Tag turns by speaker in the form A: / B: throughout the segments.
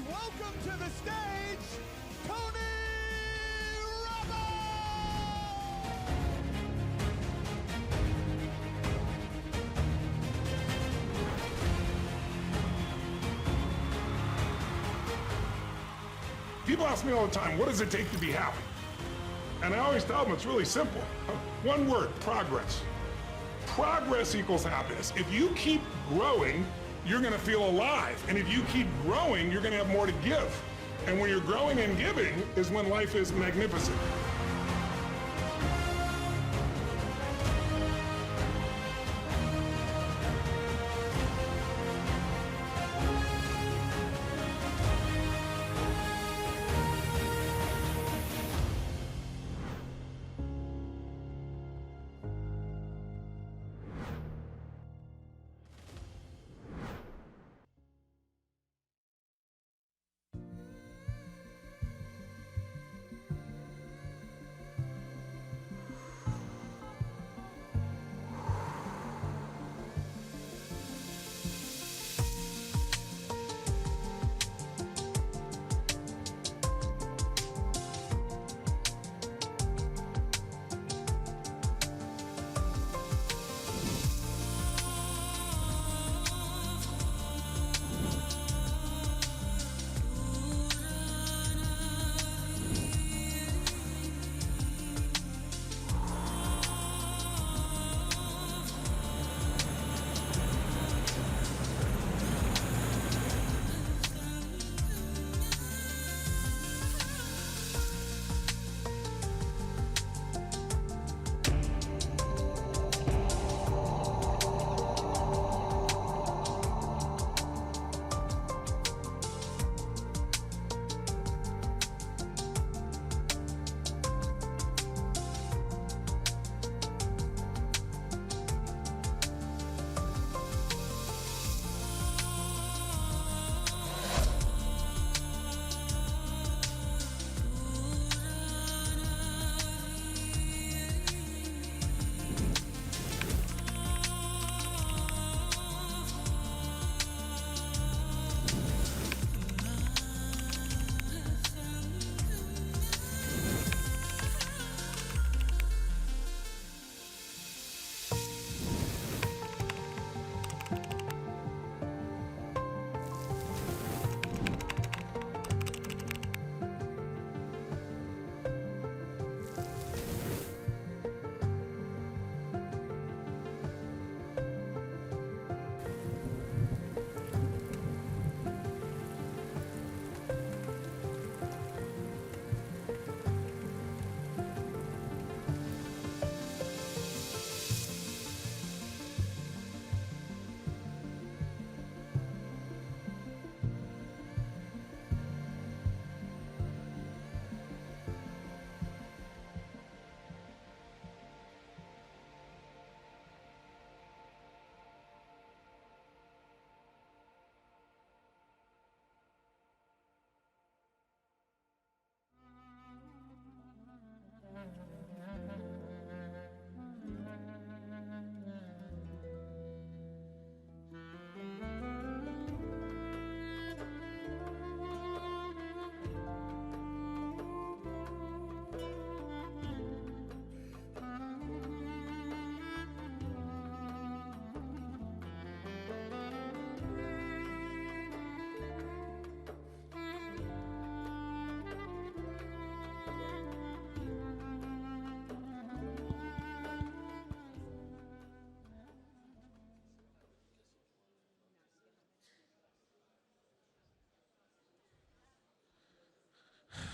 A: welcome to the stage, Tony
B: People ask me all the time, what does it take to be happy? And I always tell them it's really simple. One word, progress. Progress equals happiness. If you keep growing, you're gonna feel alive. And if you keep growing, you're gonna have more to give. And when you're growing and giving is when life is magnificent.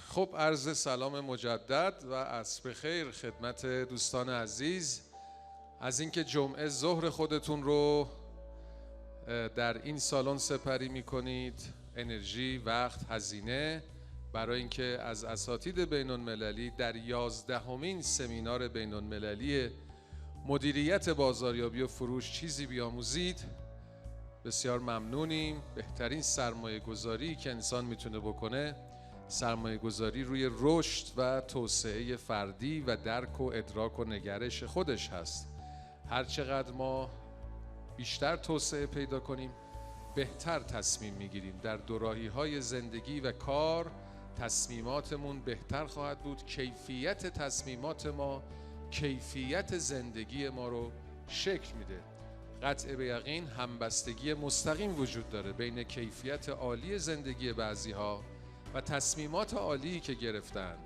C: خب عرض سلام مجدد و عصر خیر خدمت دوستان عزیز از اینکه جمعه ظهر خودتون رو در این سالن سپری میکنید، انرژی، وقت، هزینه برای اینکه از اساتید بین المللی در 11مین سمینار بین المللی مدیریت بازاریابی و فروش چیزی بیاموزید. بسیار ممنونیم. بهترین سرمایه گذاری که انسان میتونه بکنه سرمایه گذاری روی رشد و توسعه فردی و درک و ادراک و نگرش خودش هست. هر چقدر ما بیشتر توسعه پیدا کنیم، بهتر تصمیم میگیریم. در دوراهی‌های زندگی و کار تصمیماتمون بهتر خواهد بود. کیفیت تصمیمات ما کیفیت زندگی ما رو شکل میده. قطع به یقین همبستگی مستقیم وجود داره بین کیفیت عالی زندگی بعضی‌ها و تصمیمات عالی که گرفتند.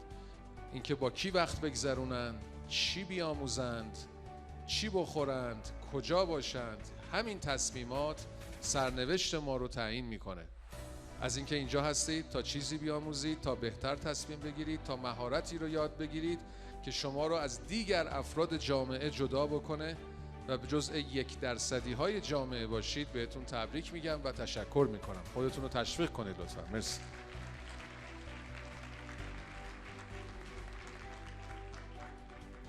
C: اینکه با کی وقت بگذرونند، چی بیاموزند، چی بخورند، کجا باشند، همین تصمیمات سرنوشت ما رو تعیین میکنه. از اینکه اینجا هستید تا چیزی بیاموزید، تا بهتر تصمیم بگیرید، تا مهارتی رو یاد بگیرید که شما رو از دیگر افراد جامعه جدا بکنه و به جزء 1% جامعه باشید. بهتون تبریک میگم و تشکر میکنم. خودتون رو تشویق کنید لطفا. مرسی.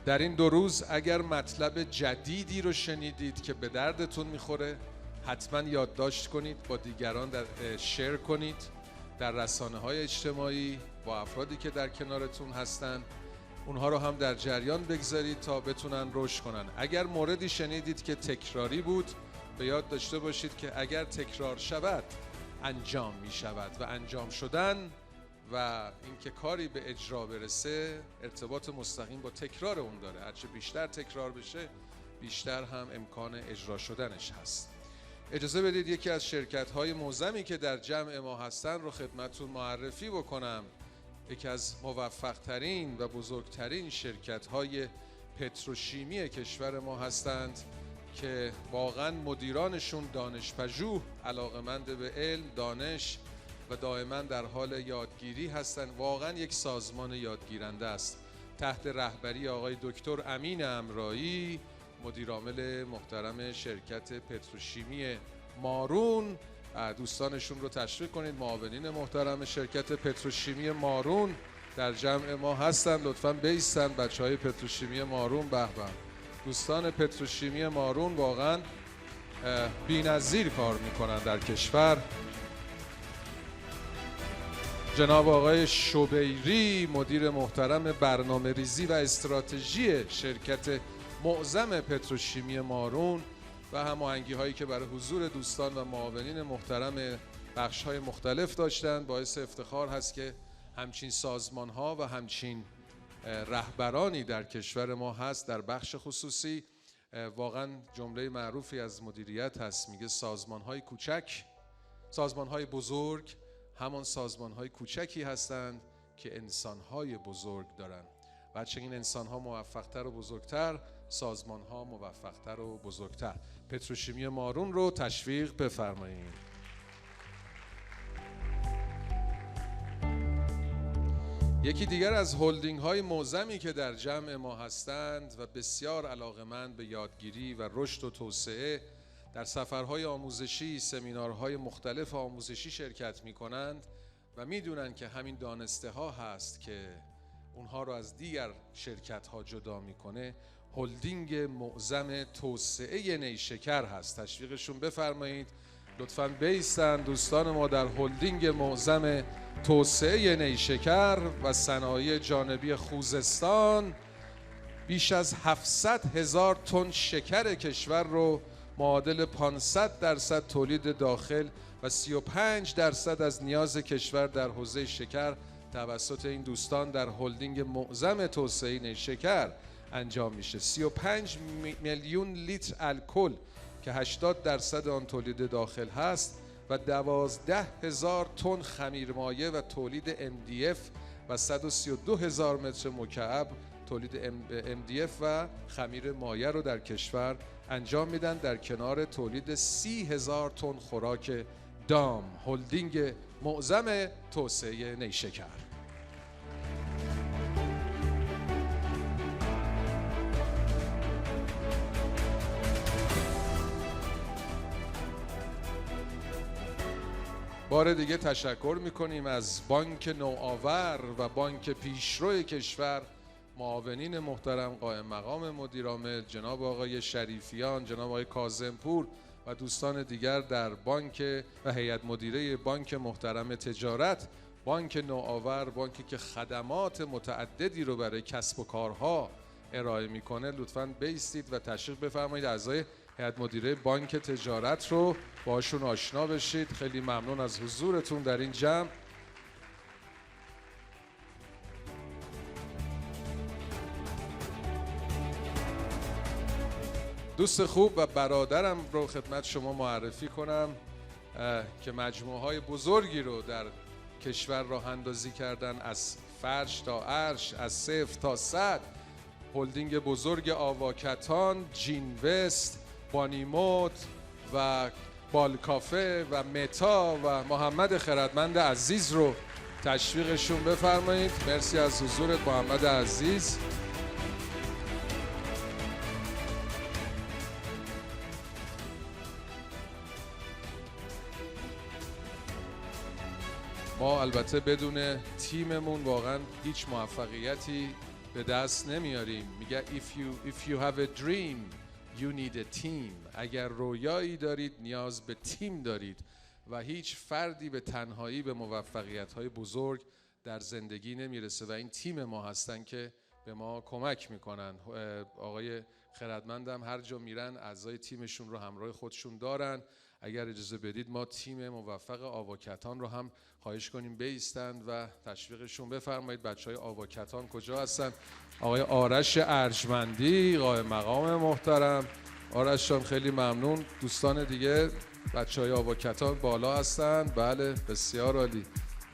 C: در این 2 روز اگر مطلب جدیدی رو شنیدید که به دردتون میخوره، حتما یادداشت کنید، با دیگران شیر کنید در رسانه‌های اجتماعی با افرادی که در کنارتون هستن. اونها رو هم در جریان بگذارید تا بتونن رشد کنن. اگر موردی شنیدید که تکراری بود، به یاد داشته باشید که اگر تکرار شود انجام می شود و انجام شدن و اینکه کاری به اجرا برسه ارتباط مستقیم با تکرار اون داره. هرچه بیشتر تکرار بشه بیشتر هم امکان اجرا شدنش هست. اجازه بدید یکی از شرکت‌های معظمی که در جمع ما هستن رو خدمتتون معرفی بکنم. یکی از موفق‌ترین و بزرگترین شرکت‌های پتروشیمی کشور ما هستند که واقعاً مدیرانشون دانش‌پژوه، علاقه‌مند به علم، دانش و دائما در حال یادگیری هستند. واقعاً یک سازمان یادگیرنده است. تحت رهبری آقای دکتر امین امرایی، مدیرعامل محترم شرکت پتروشیمی مارون. دوستانشون رو تشویق کنید. معاونین محترم شرکت پتروشیمی مارون در جمع ما هستن. لطفاً بایستن بچهای پتروشیمی مارون. به به. دوستان پتروشیمی مارون واقعاً بی‌نظیر کار میکنن در کشور. جناب آقای شبیری، مدیر محترم برنامه‌ریزی و استراتژی شرکت معظم پتروشیمی مارون و هماهنگی هایی که برای حضور دوستان و معاونین محترم بخش های مختلف داشتند، باعث افتخار هست که همچین سازمان ها و همچین رهبرانی در کشور ما هست. در بخش خصوصی واقعا جمله معروفی از مدیریت هست، میگه سازمان های کوچک، سازمان های بزرگ همان سازمان های کوچکی هستند که انسان های بزرگ دارن. بچه این انسان ها موفقتر و بزرگتر، سازمان ها موفقتر و بزرگتر. پتروشیمی مارون رو تشویق بفرمایید. یکی دیگر از هلدینگ های معظمی که در جمع ما هستند و بسیار علاقه‌مند به یادگیری و رشد و توسعه، در سفرهای آموزشی، سمینارهای مختلف آموزشی شرکت می کنند و می دونن که همین دانسته ها هست که اونها رو از دیگر شرکت ها جدا میکنه. هلدینگ معظم توسعه نیشکر هست. تشویقشون بفرمایید. لطفاً بایستن دوستان ما در هلدینگ معظم توسعه نیشکر و صنایع جانبی خوزستان. بیش از 700,000 تن شکر کشور رو معادل 500% تولید داخل و 35% از نیاز کشور در حوزه شکر توسط این دوستان در هلدینگ معظم توسعه نیشکر انجام میشه. 35 میلیون لیتر الکل که 80% آن تولید داخل هست و 12,000 تن خمیرمایع و تولید MDF و 132,000 متر مکعب تولید MDF و خمیر مایع رو در کشور انجام میدن، در کنار تولید 30,000 تن خوراک دام. هلدینگ معظم توسعه نیشکر. بار دیگه تشکر میکنیم از بانک نوآور و بانک پیشرو کشور، معاونین محترم، قائم مقام مدیرعامل جناب آقای شریفیان، جناب آقای کاظمپور و دوستان دیگر در بانک و هیئت مدیره بانک محترم تجارت. بانک نوآور، بانکی که خدمات متعددی رو برای کسب و کارها ارائه میکنه. لطفاً بایستید و تشریف بفرمایید. اعضای هیئت مدیره بانک تجارت رو باشون آشنا بشید. خیلی ممنون از حضورتون در این جمع. دوست خوب و برادرم رو خدمت شما معرفی کنم که مجموعه‌های بزرگی رو در کشور راه اندازی کردن، از فرش تا عرش، از 0 تا 100. هلدینگ بزرگ آواکتان، جین وست، بانیموت و بالکافه و متا و محمد خردمند عزیز رو تشویقشون بفرمایید. مرسی از حضورت محمد عزیز. ما البته بدون تیممون واقعا هیچ موفقیتی به دست نمیاریم. میگه if you have a dream you need a team. اگر رویایی دارید نیاز به تیم دارید و هیچ فردی به تنهایی به موفقیت‌های بزرگ در زندگی نمیرسه و این تیم ما هستن که به ما کمک میکنن. آقای خردمندم هر جا میرن اعضای تیمشون رو همراه خودشون دارن. اگر اجازه بدید ما تیم موفق آواکتان رو هم خواهش کنیم بایستند و تشویقشون بفرمایید. بچهای آواکتان کجا هستن؟ آقای آرش ارجمندی، قائم مقام محترم. آرش جان خیلی ممنون. دوستان دیگه بچهای آواکتان بالا هستن؟ بله بسیار عالی.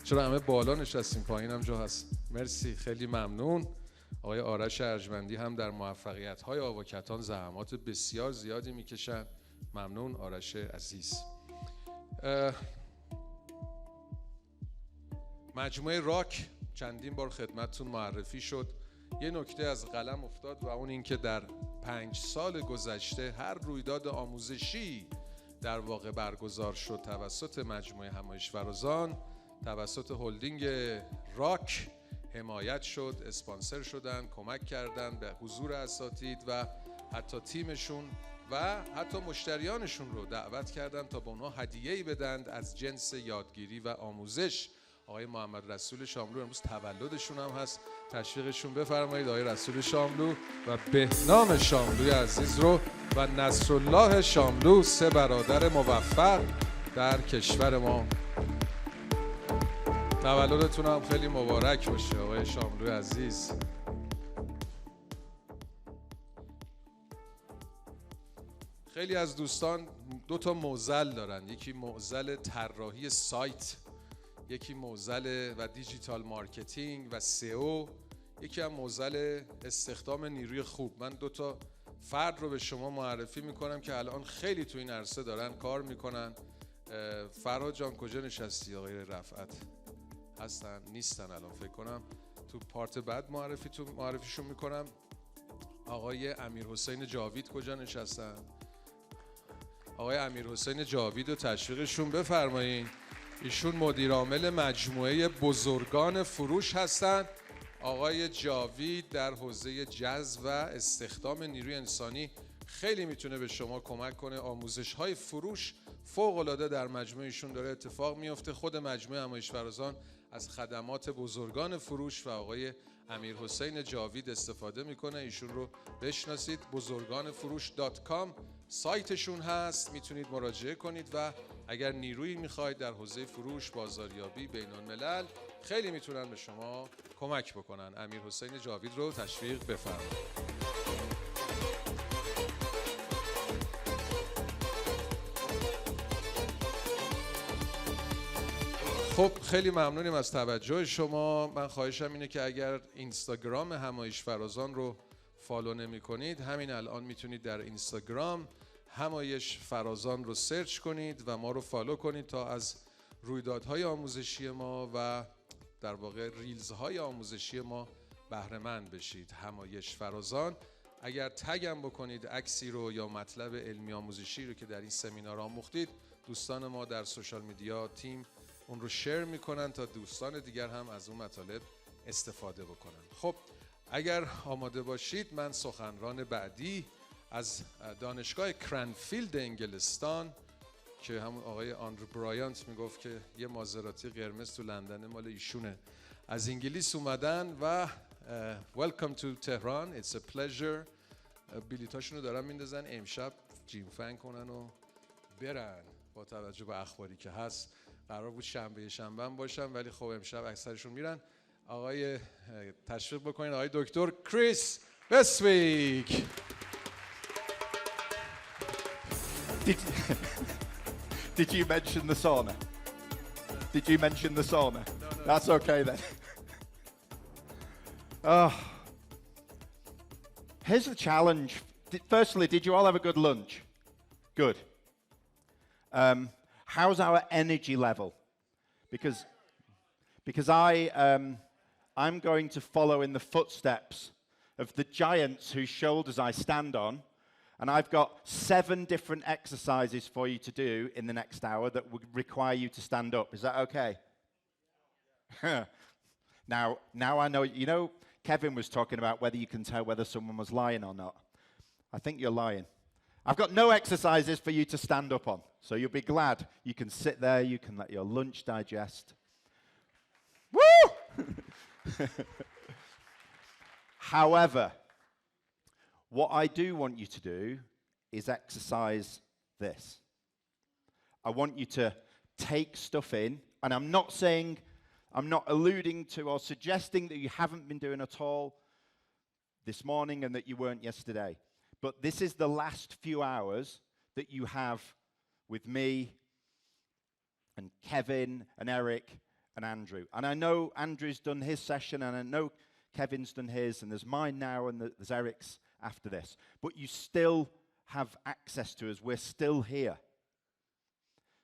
C: چرا همه بالا نشستیم؟ پایین هم جا هست. مرسی خیلی ممنون. آقای آرش ارجمندی هم در موفقیت‌های آواکتان زحمات بسیار زیادی میکشن. ممنون آرش عزیز. مجموعه راک چندین بار خدمتتون معرفی شد. یه نکته از قلم افتاد و اون این که در 5 سال گذشته هر رویداد آموزشی در واقع برگزار شد توسط مجموعه همایش فرازان، توسط هلدینگ راک حمایت شد، اسپانسر شدن، کمک کردن به حضور اساتید و حتی تیمشون و حتی مشتریانشون رو دعوت کردن تا به اونها هدیه‌ای بدند از جنس یادگیری و آموزش. آقای محمد رسول شاملو امروز تولدشون هم هست. تشویقشون بفرمایید. آقای رسول شاملو و بهنام شاملوی عزیز رو و نصرالله شاملو، 3 برادر موفق در کشور ما. تولدتون هم خیلی مبارک باشه آقای شاملو عزیز. خیلی از دوستان 2 معضل دارن. یکی معضل طراحی سایت، یکی معضل و دیجیتال مارکتینگ و سئو، یکی هم معضل استخدام نیروی خوب. من 2 فرد رو به شما معرفی میکنم که الان خیلی تو این عرصه دارن کار میکنن. فرهاد جان کجا نشستی؟ آقای رفعت هستن؟ نیستن الان فکر کنم. تو پارت بعد معرفیشون میکنم. آقای امیرحسین جاوید کجا نشستن؟ آقای امیرحسین جاوید رو تشویقشون بفرمایید. ایشون مدیر عامل مجموعه بزرگان فروش هستند. آقای جاوید در حوزه جذب و استخدام نیروی انسانی خیلی میتونه به شما کمک کنه. آموزش‌های فروش فوق‌العاده در مجموعهشون داره اتفاق میفته. خود مجموعه همایش فرازان از خدمات بزرگان فروش و آقای امیرحسین جاوید استفاده میکنه. ایشون رو بشناسید. بزرگانفروش.com سایتشون هست، میتونید مراجعه کنید و اگر نیرویی میخواید در حوزه فروش، بازاریابی، بین‌الملل خیلی میتونن به شما کمک بکنن. امیرحسین جاوید رو تشویق بفرمایید. خب خیلی ممنونیم از توجه شما. من خواهشم اینه که اگر اینستاگرام همایش فرازان رو فالو نمی کنید، همین الان میتونید در اینستاگرام همایش فرازان رو سرچ کنید و ما رو فالو کنید تا از رویدادهای آموزشی ما و در واقع ریلزهای آموزشی ما بهره مند بشید. همایش فرازان. اگر تگم بکنید عکسی رو یا مطلب علمی آموزشی رو که در این سمینار آموختید، دوستان ما در سوشال میدیا تیم اون رو شیر میکنن تا دوستان دیگر هم از اون مطالب استفاده بکنن. خب اگر آماده باشید من سخنران بعدی از دانشگاه کرنفیلد انگلستان که همون آقای آندرو برایانت میگفت که یه مازراتی قرمز تو لندن مال ایشونه، از انگلیس اومدن و welcome to Tehran, it's a pleasure. بلیتاشون رو دارن میندازن امشب جیم فن کنن و برن. با توجه به اخباری که هست قرار بود شنبه هم باشن، ولی خب امشب اکثرشون میرن. آقای تشویق بکنین آقای دکتر کریس بسویک.
A: Did you mention the sauna? Did you mention the sauna? No. That's okay then. Here's the challenge. Firstly, did you all have a good lunch? Good. How's our energy level? Because I'm going to follow in the footsteps of the giants whose shoulders I stand on, and I've got 7 different exercises for you to do in the next hour that would require you to stand up. Is that okay? Now I know, you know, Kevin was talking about whether you can tell whether someone was lying or not. I think you're lying. I've got no exercises for you to stand up on, so you'll be glad. You can sit there, you can let your lunch digest. Woo! However, what I do want you to do is exercise this. I want you to take stuff in, and I'm not alluding to or suggesting that you haven't been doing at all this morning and that you weren't yesterday. But this is the last few hours that you have with me and Kevin and Eric and Andrew. And I know Andrew's done his session, and I know Kevin's done his, and there's mine now, and there's Eric's after this. But you still have access to us. We're still here.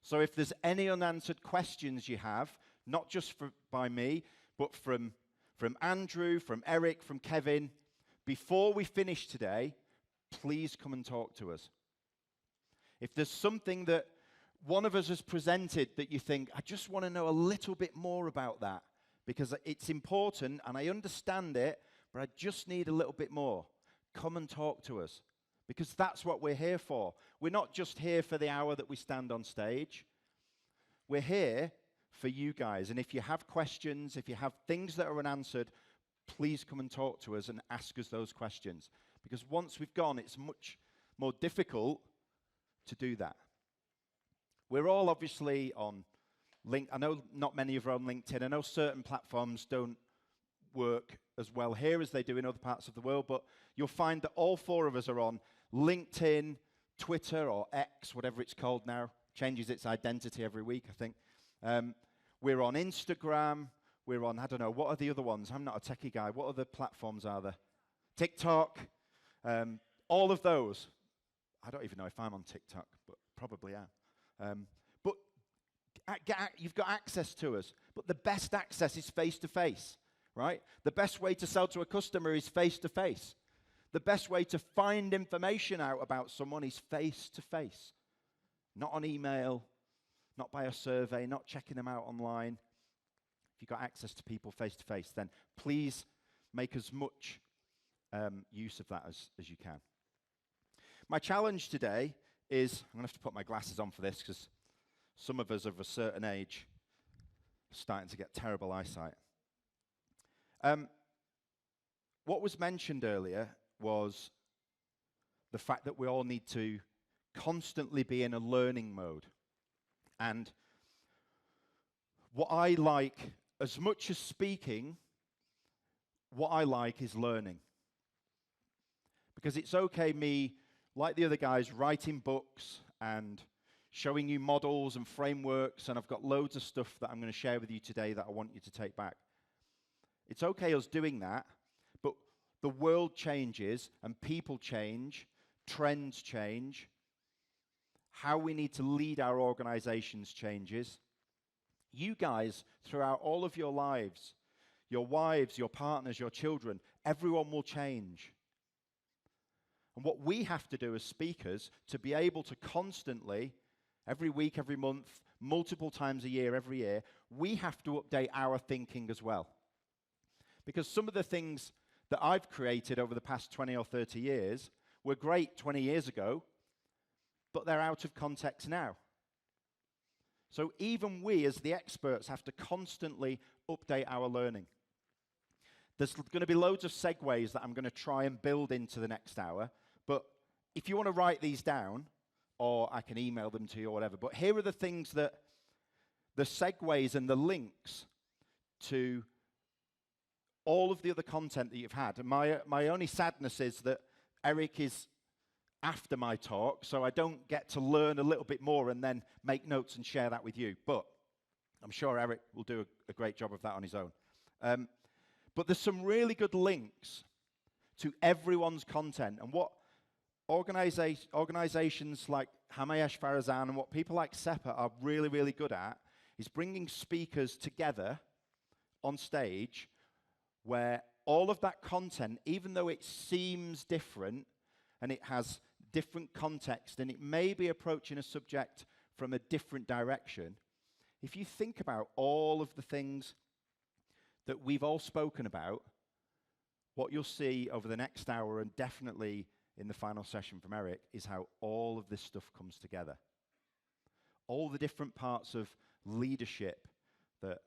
A: So if there's any unanswered questions you have, not just by me, but from Andrew, from Eric, from Kevin, before we finish today, please come and talk to us. If there's something that one of us has presented that you think, I just want to know a little bit more about that, because it's important and I understand it, but I just need a little bit more, come and talk to us, because that's what we're here for. We're not just here for the hour that we stand on stage. We're here for you guys. And if you have questions, if you have things that are unanswered, please come and talk to us and ask us those questions. Because once we've gone, it's much more difficult to do that. We're all obviously on LinkedIn. I know not many of you are on LinkedIn. I know certain platforms don't work as well here as they do in other parts of the world, but you'll find that all 4 of us are on LinkedIn, Twitter, or X, whatever it's called now. Changes its identity every week, I think. We're on Instagram. We're on, I don't know, what are the other ones? I'm not a techie guy. What other platforms are there? TikTok. All of those. I don't even know if I'm on TikTok, but probably am. But you've got access to us. But the best access is face-to-face, right? The best way to sell to a customer is face-to-face. The best way to find information out about someone is face-to-face. Not on email, not by a survey, not checking them out online. If you've got access to people face-to-face, then please make as much use of that as you can. My challenge today is, I'm going to have to put my glasses on for this because some of us of a certain age are starting to get terrible eyesight. What was mentioned earlier was the fact that we all need to constantly be in a learning mode. And what I like, as much as speaking, what I like is learning. Because it's okay me, like the other guys, writing books and showing you models and frameworks, and I've got loads of stuff that I'm going to share with you today that I want you to take back. It's okay us doing that, but the world changes and people change, trends change, how we need to lead our organizations changes. You guys, throughout all of your lives, your wives, your partners, your children, everyone will change. And what we have to do as speakers to be able to constantly, every week, every month, multiple times a year, every year, we have to update our thinking as well. Because some of the things that I've created over the past 20 or 30 years were great 20 years ago, but they're out of context now. So even we, as the experts, have to constantly update our learning. There's going to be loads of segues that I'm going to try and build into the next hour, but if you want to write these down, or I can email them to you or whatever. But here are the things that, the segues and the links to all of the other content that you've had. And my only sadness is that Eric is after my talk, so I don't get to learn a little bit more and then make notes and share that with you. But I'm sure Eric will do a great job of that on his own. But there's some really good links to everyone's content. And what organizations like Hamayesh Farazan and what people like SEPA are really, really good at is bringing speakers together on stage where all of that content, even though it seems different and it has different context and it may be approaching a subject from a different direction, if you think about all of the things that we've all spoken about, what you'll see over the next hour and definitely in the final session from Eric is how all of this stuff comes together. All the different parts of leadership that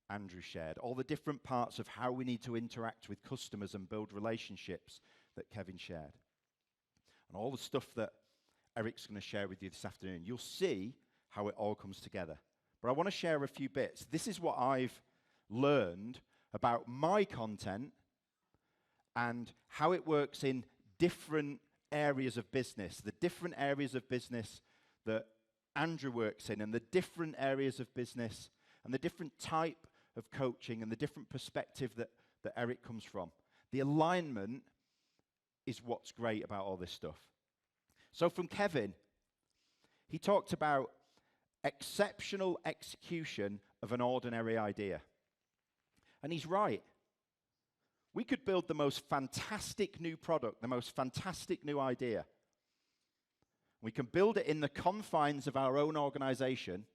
A: Andrew shared, all the different parts of how we need to interact with customers and build relationships that Kevin shared, and all the stuff that Eric's going to share with you this afternoon. You'll see how it all comes together. But I want to share a few bits. This is what I've learned about my content and how it works in different areas of business, the different areas of business that Andrew works in, and the different areas of business, and the different type of coaching, and the different perspective that Eric comes from. The alignment is what's great about all this stuff. So from Kevin, he talked about exceptional execution of an ordinary idea. And he's right. We could build the most fantastic new product, the most fantastic new idea. We can build it in the confines of our own organization,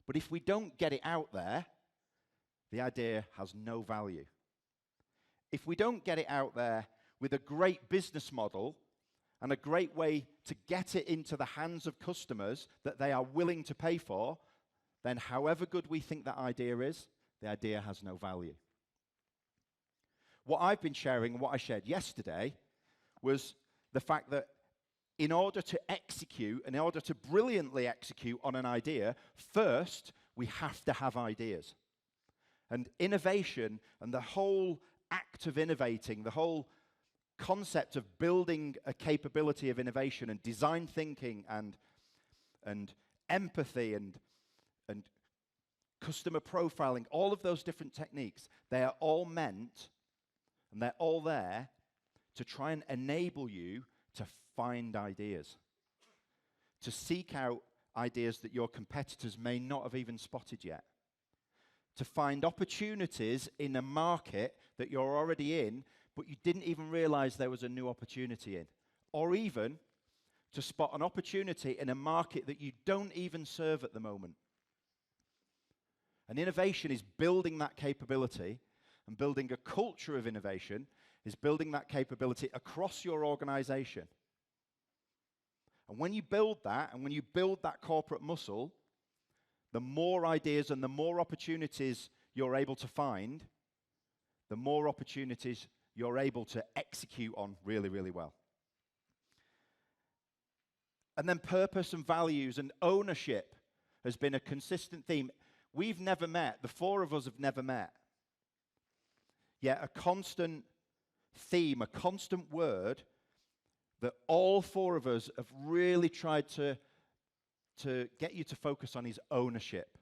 A: but if we don't get it out there, the idea has no value. If we don't get it out there with a great business model and a great way to get it into the hands of customers that they are willing to pay for, then however good we think that idea is, the idea has no value. What I've been sharing and what I shared yesterday was the fact that in order to execute, in order to brilliantly execute on an idea, first we have to have ideas. And innovation and the whole act of innovating, the whole concept of building a capability of innovation and design thinking and empathy and customer profiling, all of those different techniques, they are all meant and they're all there to try and enable you to find ideas, to seek out ideas that your competitors may not have even spotted yet, to find opportunities in a market that you're already in, but you didn't even realize there was a new opportunity in, or even to spot an opportunity in a market that you don't even serve at the moment. And innovation is building that capability, and building a culture of innovation is building that capability across your organization. And when you build that, and when you build that corporate muscle, the more ideas and the more opportunities you're able to find, the more opportunities you're able to execute on really, really well. And then purpose and values and ownership has been a consistent theme. We've never met, the four of us have never met. Yet a constant theme, a constant word that all four of us have really tried to get you to focus on is ownership.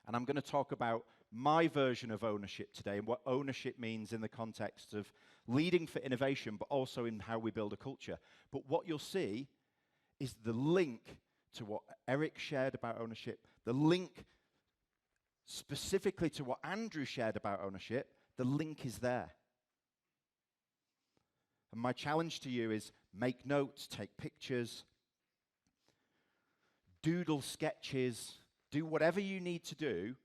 A: And I'm going to talk about my version of ownership today and what ownership means in the context of leading for innovation, but also in how we build a culture. But what you'll see is the link to what Eric shared about ownership, the link specifically to what Andrew shared about ownership, the link is there. And my challenge to you is make notes, take pictures, doodle sketches, do whatever you need to do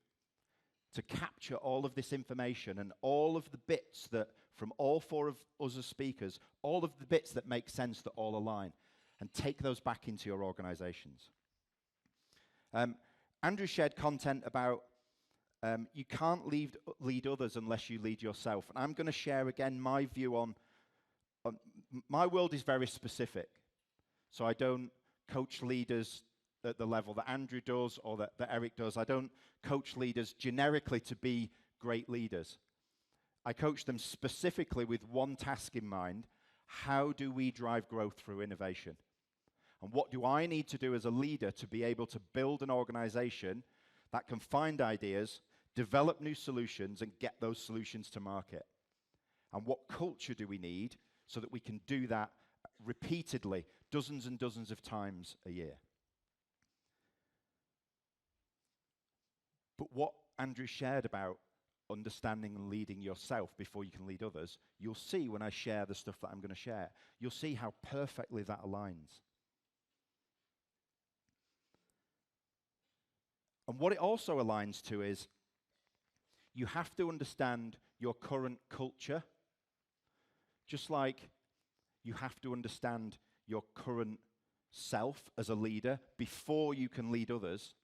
A: to capture all of this information and all of the bits that, from all four of us as speakers, all of the bits that make sense that all align, and take those back into your organizations. Andrew shared content about you can't lead others unless you lead yourself. And I'm going to share again my view on my world is very specific. So I don't coach leaders at the level that Andrew does or that Eric does. I don't coach leaders generically to be great leaders. I coach them specifically with one task in mind. How do we drive growth through innovation? And what do I need to do as a leader to be able to build an organization that can find ideas, develop new solutions, and get those solutions to market? And what culture do we need so that we can do that repeatedly, dozens and dozens of times a year? But what Andrew shared about understanding and leading yourself before you can lead others, you'll see when I share the stuff that I'm going to share, you'll see how perfectly that aligns. And what it also aligns to is you have to understand your current culture, just like you have to understand your current self as a leader before you can lead others.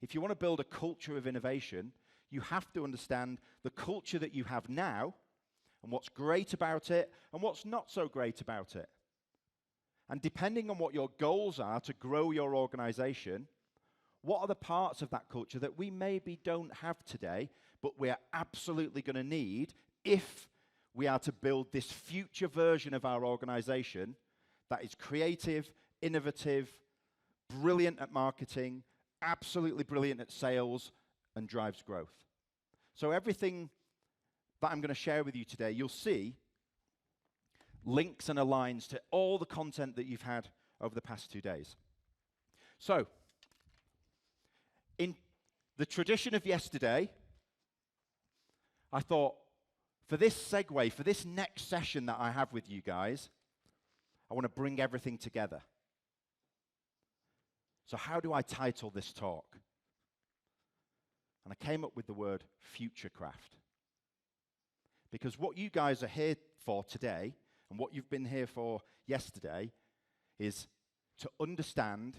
A: If you want to build a culture of innovation, you have to understand the culture that you have now and what's great about it and what's not so great about it. And depending on what your goals are to grow your organization, what are the parts of that culture that we maybe don't have today, but we're absolutely going to need if we are to build this future version of our organization that is creative, innovative, brilliant at marketing, absolutely brilliant at sales, and drives growth. So everything that I'm going to share with you today, you'll see links and aligns to all the content that you've had over the past 2 days. So, in the tradition of yesterday, I thought, for this segue, for this next session that I have with you guys, I want to bring everything together. So how do I title this talk? And I came up with the word futurecraft. Because what you guys are here for today, and what you've been here for yesterday, is to understand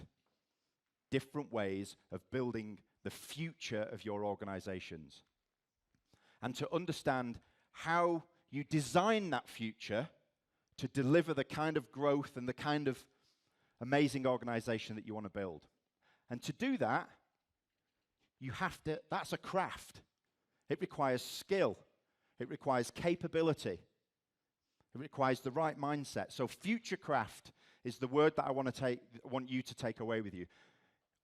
A: different ways of building the future of your organizations. And to understand how you design that future to deliver the kind of growth and the kind of amazing organization that you want to build. And to do that, you have to, that's a craft. It requires skill. It requires capability. It requires the right mindset. So futurecraft is the word that I want you to take away with you.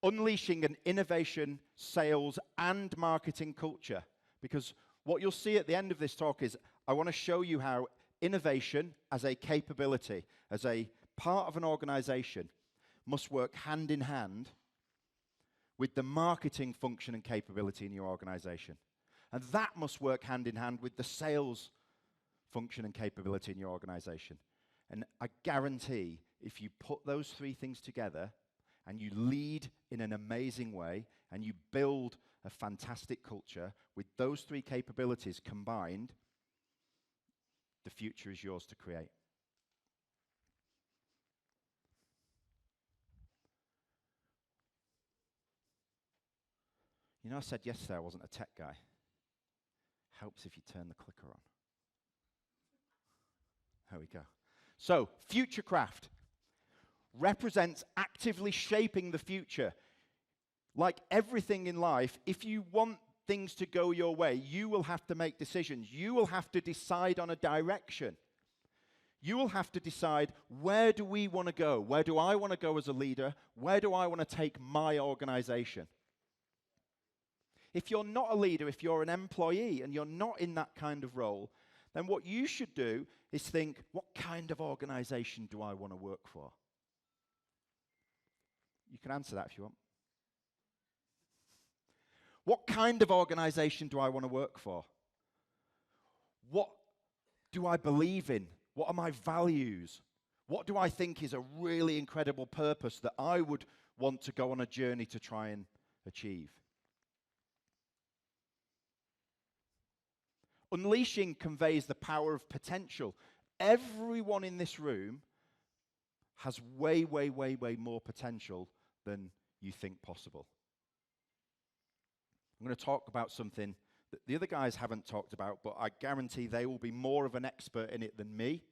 A: Unleashing an innovation, sales, and marketing culture. Because what you'll see at the end of this talk is I want to show you how innovation as a capability, as a part of an organization, must work hand in hand with the marketing function and capability in your organization. And that must work hand in hand with the sales function and capability in your organization. And I guarantee if you put those three things together and you lead in an amazing way and you build a fantastic culture with those three capabilities combined, the future is yours to create. You know, I said yesterday I wasn't a tech guy. Helps if you turn the clicker on. There we go. So, futurecraft represents actively shaping the future. Like everything in life, if you want things to go your way, you will have to make decisions. You will have to decide on a direction. You will have to decide, where do we want to go? Where do I want to go as a leader? Where do I want to take my organization? If you're not a leader, if you're an employee and you're not in that kind of role, then what you should do is think, what kind of organization do I want to work for? You can answer that if you want. What kind of organization do I want to work for? What do I believe in? What are my values? What do I think is a really incredible purpose that I would want to go on a journey to try and achieve? Unleashing conveys the power of potential. Everyone in this room has way, way, way, way more potential than you think possible. I'm going to talk about something that the other guys haven't talked about, but I guarantee they will be more of an expert in it than me.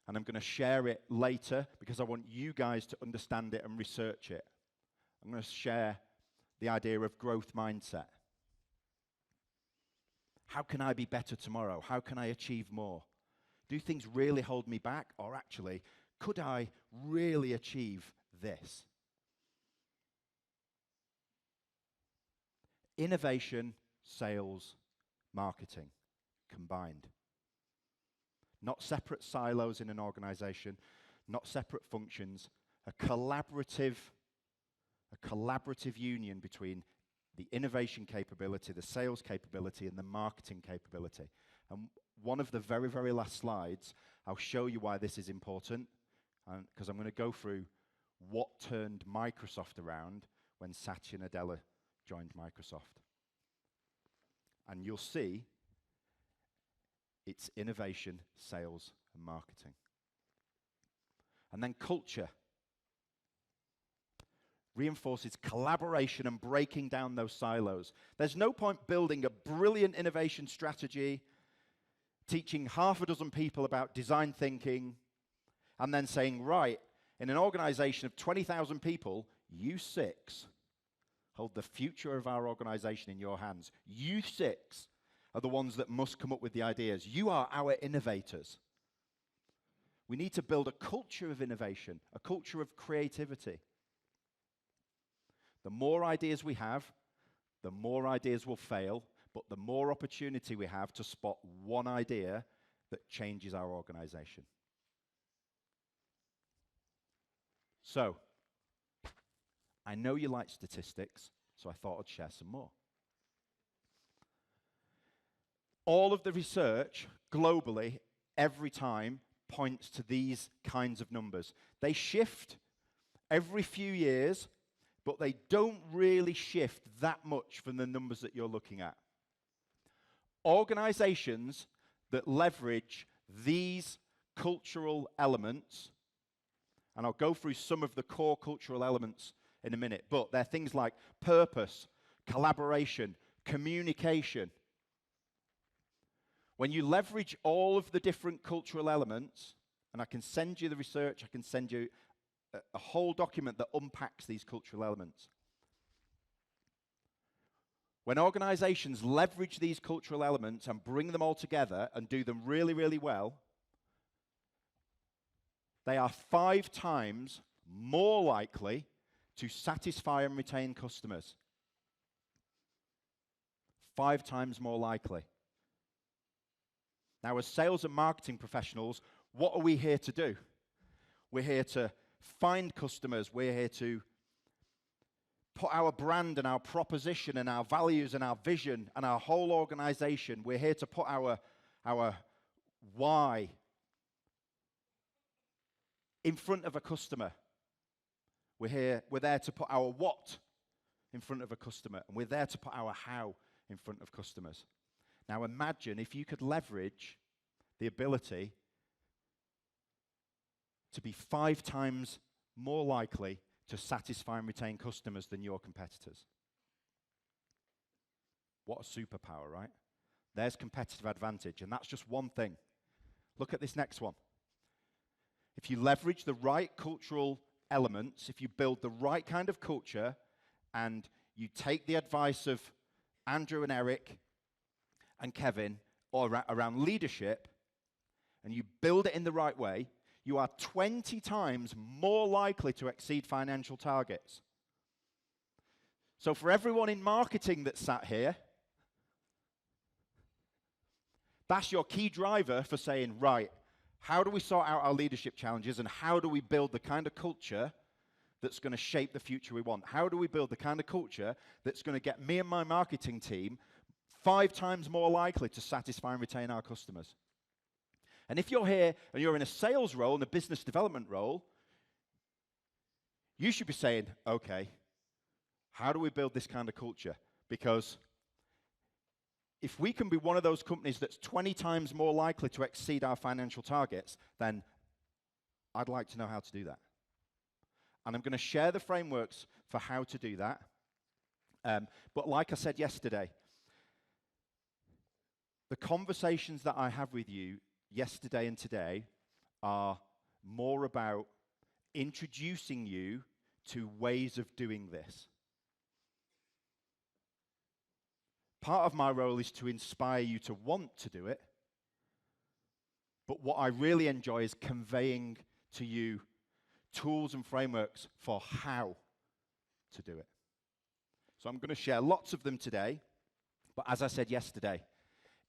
A: And I'm going to share it later because I want you guys to understand it and research it. I'm going to share the idea of growth mindset. How can I be better tomorrow? How can I achieve more? Do things really hold me back? Or actually, could I really achieve this? Innovation, sales, marketing combined. Not separate silos in an organization, not separate functions, a collaborative union between the innovation capability, the sales capability, and the marketing capability. And one of the very, very last slides, I'll show you why this is important, because I'm going to go through what turned Microsoft around when Satya Nadella joined Microsoft. And you'll see it's innovation, sales, and marketing. And then culture reinforces collaboration and breaking down those silos. There's no point building a brilliant innovation strategy, teaching half a dozen people about design thinking, and then saying, right, in an organization of 20,000 people, you 6 hold the future of our organization in your hands. You 6 are the ones that must come up with the ideas. You are our innovators. We need to build a culture of innovation, a culture of creativity. The more ideas we have, the more ideas will fail, but the more opportunity we have to spot one idea that changes our organization. So, I know you like statistics, so I thought I'd share some more. All of the research globally, every time, points to these kinds of numbers. They shift every few years, but they don't really shift that much from the numbers that you're looking at. Organizations that leverage these cultural elements, and I'll go through some of the core cultural elements in a minute, but they're things like purpose, collaboration, communication. When you leverage all of the different cultural elements, and I can send you the research, I can send you a whole document that unpacks these cultural elements. When organizations leverage these cultural elements and bring them all together and do them really, really well, they are 5 times more likely to satisfy and retain customers. 5 times more likely. Now, as sales and marketing professionals, what are we here to do? We're here to find customers. We're here to put our brand and our proposition and our values and our vision and our whole organization. We're here to put our why in front of a customer. We're there to put our what in front of a customer, and we're there to put our how in front of customers. Now imagine if you could leverage the ability to be 5 times more likely to satisfy and retain customers than your competitors. What a superpower, right? There's competitive advantage, and that's just one thing. Look at this next one. If you leverage the right cultural elements, if you build the right kind of culture, and you take the advice of Andrew and Eric and Kevin around leadership, and you build it in the right way, you are 20 times more likely to exceed financial targets. So for everyone in marketing that's sat here, that's your key driver for saying, right, how do we sort out our leadership challenges, and how do we build the kind of culture that's going to shape the future we want? How do we build the kind of culture that's going to get me and my marketing team 5 times more likely to satisfy and retain our customers? And if you're here and you're in a sales role, in a business development role, you should be saying, okay, how do we build this kind of culture? Because if we can be one of those companies that's 20 times more likely to exceed our financial targets, then I'd like to know how to do that. And I'm going to share the frameworks for how to do that. But like I said yesterday, the conversations that I have with you yesterday and today are more about introducing you to ways of doing this. Part of my role is to inspire you to want to do it, but what I really enjoy is conveying to you tools and frameworks for how to do it. So I'm going to share lots of them today, but as I said yesterday,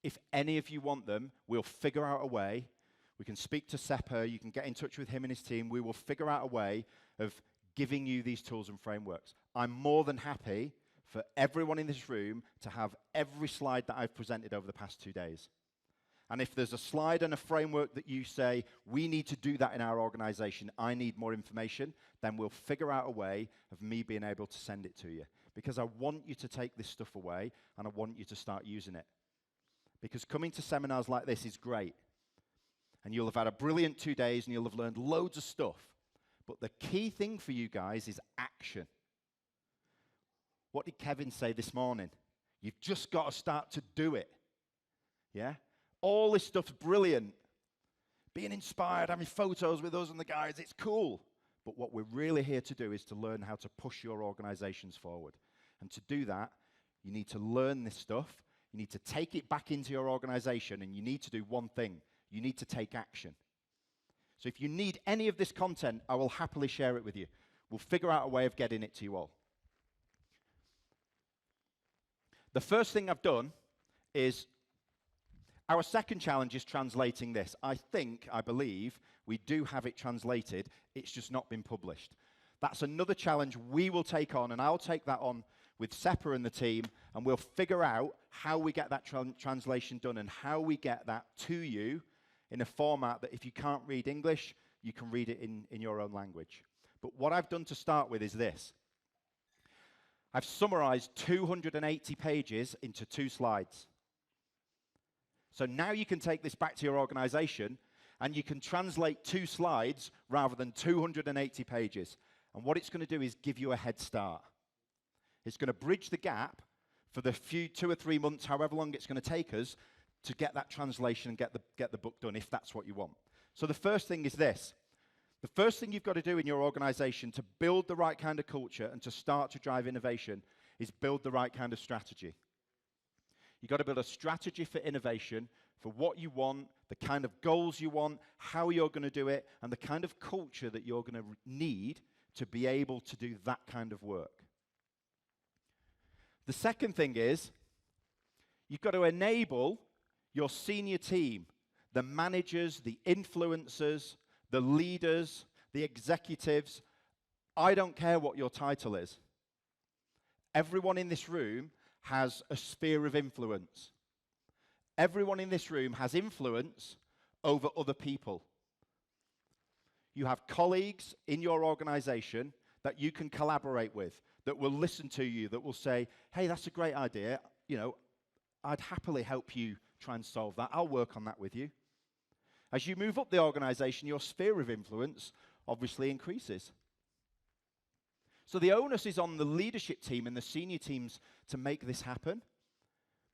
A: if any of you want them, we'll figure out a way. We can speak to Sepper, you can get in touch with him and his team. We will figure out a way of giving you these tools and frameworks. I'm more than happy for everyone in this room to have every slide that I've presented over the past 2 days. And if there's a slide and a framework that you say, we need to do that in our organization, I need more information, then we'll figure out a way of me being able to send it to you. Because I want you to take this stuff away, and I want you to start using it. Because coming to seminars like this is great. And you'll have had a brilliant 2 days, and you'll have learned loads of stuff. But the key thing for you guys is action. What did Kevin say this morning? You've just got to start to do it. Yeah? All this stuff's brilliant. Being inspired, having photos with us and the guys, it's cool. But what we're really here to do is to learn how to push your organizations forward. And to do that, you need to learn this stuff. You need to take it back into your organization, and you need to do one thing. You need to take action. So if you need any of this content, I will happily share it with you. We'll figure out a way of getting it to you all. The first thing I've done is, our second challenge is translating this. I believe, we do have it translated. It's just not been published. That's another challenge we will take on, and I'll take that on with Sepper and the team, and we'll figure out how we get that translation done and how we get that to you in a format that if you can't read English, you can read it in your own language. But what I've done to start with is this. I've summarized 280 pages into 2 slides. So now you can take this back to your organization, and you can translate 2 slides rather than 280 pages. And what it's going to do is give you a head start. It's going to bridge the gap for the 2 or 3 months, however long it's going to take us, to get that translation and get the book done, if that's what you want. So the first thing is this. The first thing you've got to do in your organization to build the right kind of culture and to start to drive innovation is build the right kind of strategy. You've got to build a strategy for innovation, for what you want, the kind of goals you want, how you're going to do it, and the kind of culture that you're going to need to be able to do that kind of work. The second thing is, you've got to enable your senior team, the managers, the influencers, the leaders, the executives. I don't care what your title is. Everyone in this room has a sphere of influence. Everyone in this room has influence over other people. You have colleagues in your organization that you can collaborate with, that will listen to you, that will say, hey, that's a great idea. You know, I'd happily help you try and solve that. I'll work on that with you. As you move up the organization, your sphere of influence obviously increases. So the onus is on the leadership team and the senior teams to make this happen.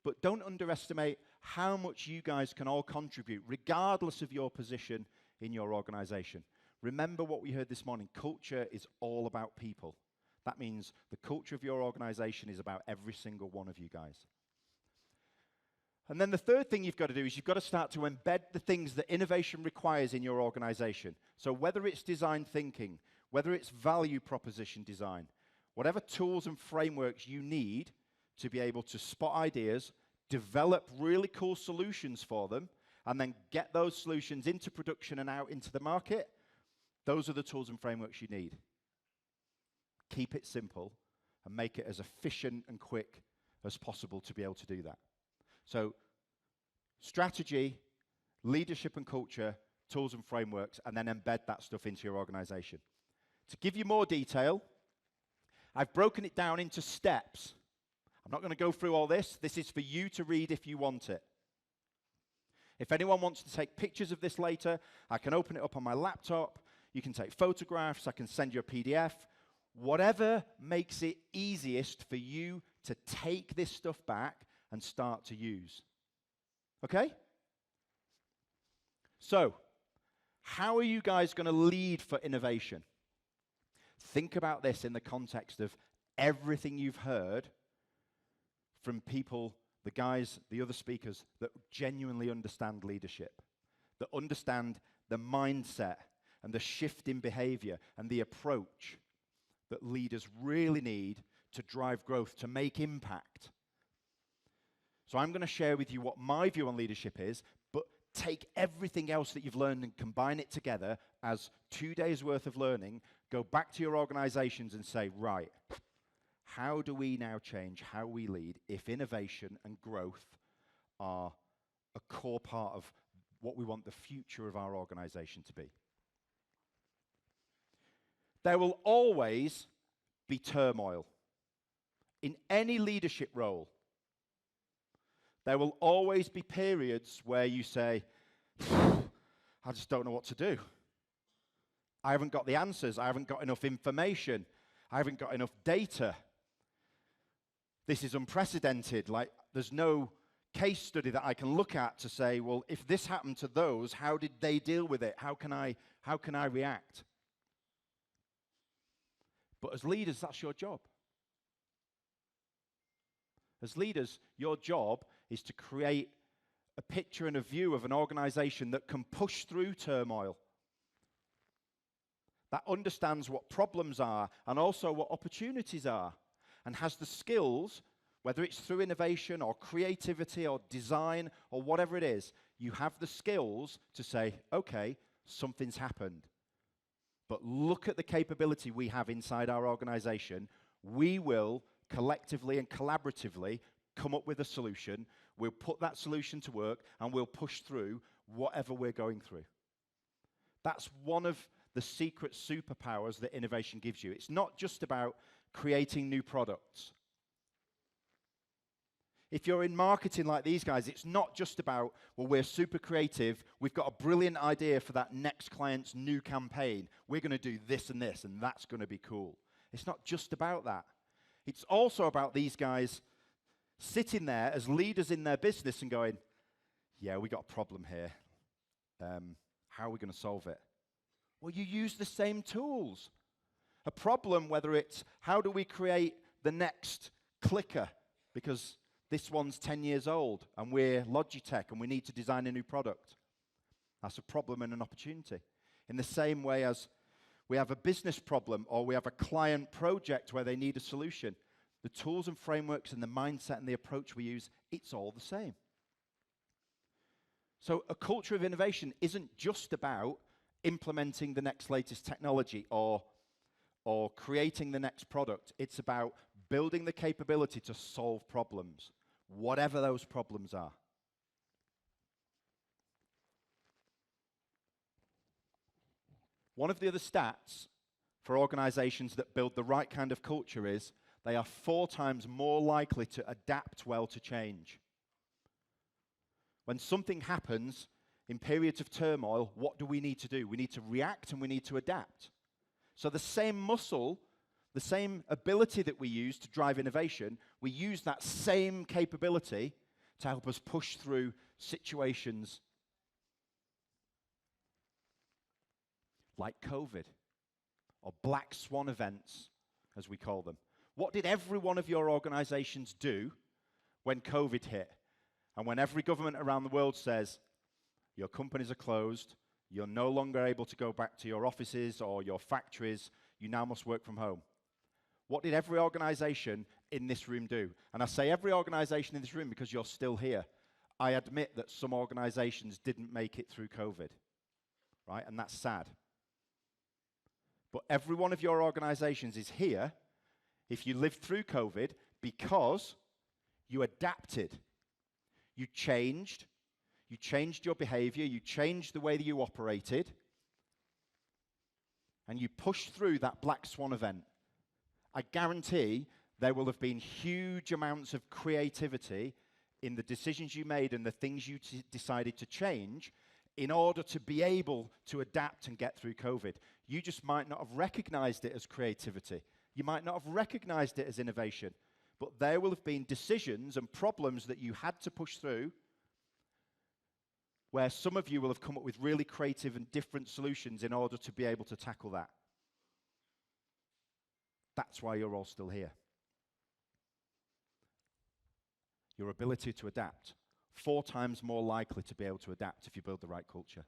A: But don't underestimate how much you guys can all contribute, regardless of your position in your organization. Remember what we heard this morning. Culture is all about people. That means the culture of your organization is about every single one of you guys. And then the third thing you've got to do is you've got to start to embed the things that innovation requires in your organization. So whether it's design thinking, whether it's value proposition design, whatever tools and frameworks you need to be able to spot ideas, develop really cool solutions for them, and then get those solutions into production and out into the market, those are the tools and frameworks you need. Keep it simple and make it as efficient and quick as possible to be able to do that. So, strategy, leadership and culture, tools and frameworks, and then embed that stuff into your organization. To give you more detail, I've broken it down into steps. I'm not going to go through all this. This is for you to read if you want it. If anyone wants to take pictures of this later, I can open it up on my laptop. You can take photographs. I can send you a PDF. Whatever makes it easiest for you to take this stuff back and start to use. Okay? So, How are you guys going to lead for innovation? Think about this in the context of everything you've heard from people, the guys, the other speakers that genuinely understand leadership, that understand the mindset and the shift in behavior and the approach that leaders really need to drive growth, to make impact. So I'm going to share with you what my view on leadership is, but take everything else that you've learned and combine it together as 2 days worth of learning, go back to your organizations and say, right, how do we now change how we lead if innovation and growth are a core part of what we want the future of our organization to be? There will always be turmoil. In any leadership role, there will always be periods where you say, I just don't know what to do. I haven't got the answers. I haven't got enough information. I haven't got enough data. This is unprecedented. Like, there's no case study that I can look at to say, well, if this happened to those, how did they deal with it? How can I react? But as leaders, that's your job. As leaders, your job is to create a picture and a view of an organization that can push through turmoil, that understands what problems are and also what opportunities are, and has the skills, whether it's through innovation or creativity or design or whatever it is, you have the skills to say, okay, something's happened. But look at the capability we have inside our organization. We will collectively and collaboratively come up with a solution. We'll put that solution to work and we'll push through whatever we're going through. That's one of the secret superpowers that innovation gives you. It's not just about creating new products. If you're in marketing like these guys, it's not just about, well, we're super creative, we've got a brilliant idea for that next client's new campaign, we're going to do this, and that's going to be cool. It's not just about that. It's also about these guys sitting there as leaders in their business and going, yeah, we got a problem here. How are we going to solve it? Well, you use the same tools. A problem, whether it's how do we create the next clicker, because this one's 10 years old and we're Logitech and we need to design a new product. That's a problem and an opportunity. In the same way as we have a business problem or we have a client project where they need a solution, the tools and frameworks and the mindset and the approach we use, it's all the same. So a culture of innovation isn't just about implementing the next latest technology or creating the next product. It's about building the capability to solve problems, whatever those problems are. One of the other stats for organizations that build the right kind of culture is they are 4 times more likely to adapt well to change. When something happens in periods of turmoil, what do we need to do? We need to react and we need to adapt. So the same muscle, the same ability that we use to drive innovation, we use that same capability to help us push through situations like COVID or black swan events, as we call them. What did every one of your organizations do when COVID hit? And when every government around the world says, your companies are closed, you're no longer able to go back to your offices or your factories, you now must work from home. What did every organization in this room do? And I say every organization in this room because you're still here. I admit that some organizations didn't make it through COVID, right? And that's sad. But every one of your organizations is here if you lived through COVID because you adapted. You changed your behavior, you changed the way that you operated, and you pushed through that black swan event. I guarantee there will have been huge amounts of creativity in the decisions you made and the things you decided to change in order to be able to adapt and get through COVID. You just might not have recognized it as creativity. You might not have recognized it as innovation. But there will have been decisions and problems that you had to push through where some of you will have come up with really creative and different solutions in order to be able to tackle that. That's why you're all still here. Your ability to adapt, 4 times more likely to be able to adapt if you build the right culture.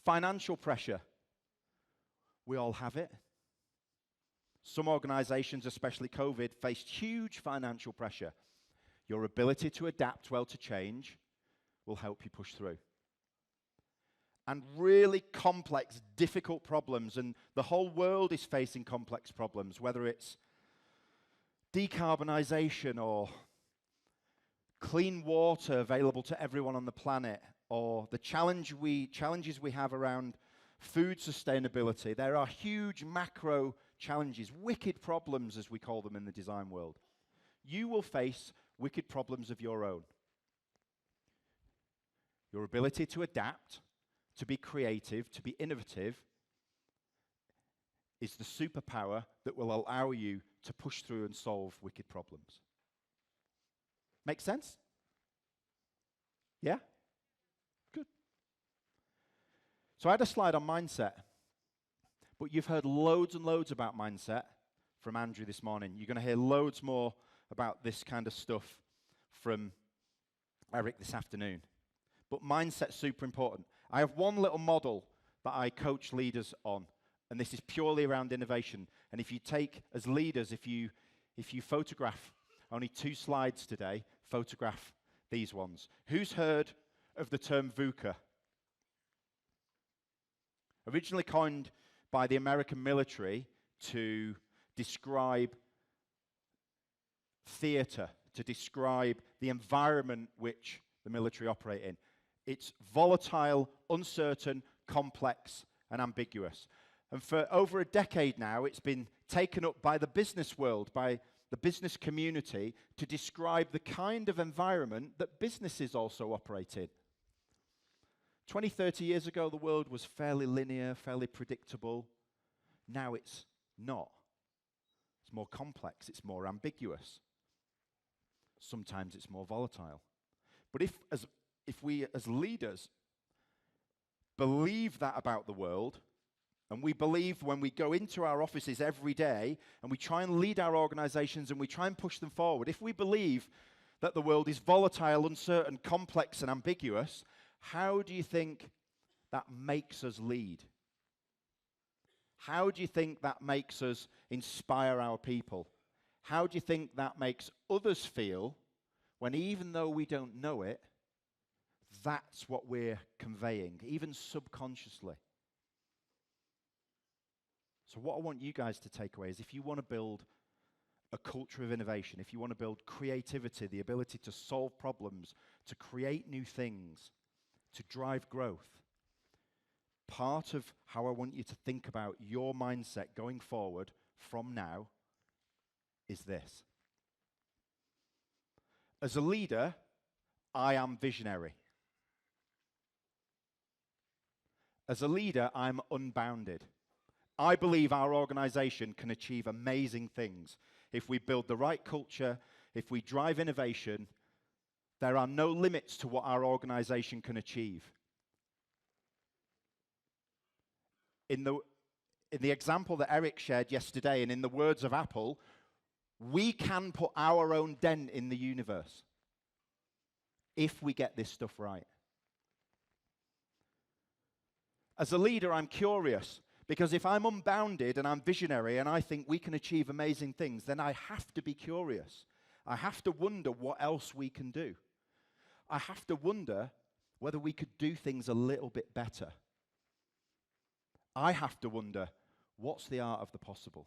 A: Financial pressure. We all have it. Some organizations, especially COVID, faced huge financial pressure. Your ability to adapt well to change will help you push through. And really complex, difficult problems, and the whole world is facing complex problems, whether it's decarbonization or clean water available to everyone on the planet, or the challenges we have around food sustainability. There are huge macro challenges, wicked problems as we call them in the design world. You will face wicked problems of your own. Your ability to adapt, to be creative, to be innovative is the superpower that will allow you to push through and solve wicked problems. Make sense? Yeah? Good. So I had a slide on mindset, but you've heard loads and loads about mindset from Andrew this morning. You're going to hear loads more about this kind of stuff from Eric this afternoon. But mindset's super important. I have one little model that I coach leaders on, and this is purely around innovation. And if you take, as leaders, if you photograph only 2 slides today, photograph these ones. Who's heard of the term VUCA? Originally coined by the American military to describe theater, to describe the environment which the military operate in. It's volatile, uncertain, complex, and ambiguous. And for over a decade now, it's been taken up by the business world, by the business community, to describe the kind of environment that businesses also operate in. 20, 30 years ago, the world was fairly linear, fairly predictable. Now it's not. It's more complex, it's more ambiguous. Sometimes it's more volatile. But if we as leaders believe that about the world, and we believe when we go into our offices every day and we try and lead our organizations and we try and push them forward, if we believe that the world is volatile, uncertain, complex, and ambiguous, how do you think that makes us lead? How do you think that makes us inspire our people? How do you think that makes others feel when, even though we don't know it, that's what we're conveying, even subconsciously? So what I want you guys to take away is, if you want to build a culture of innovation, if you want to build creativity, the ability to solve problems, to create new things, to drive growth, part of how I want you to think about your mindset going forward from now is this. As a leader, I am visionary. As a leader, I'm unbounded. I believe our organization can achieve amazing things. If we build the right culture, if we drive innovation, there are no limits to what our organization can achieve. In the example that Eric shared yesterday, and in the words of Apple, we can put our own dent in the universe if we get this stuff right. As a leader, I'm curious, because if I'm unbounded and I'm visionary and I think we can achieve amazing things, then I have to be curious. I have to wonder what else we can do. I have to wonder whether we could do things a little bit better. I have to wonder, what's the art of the possible?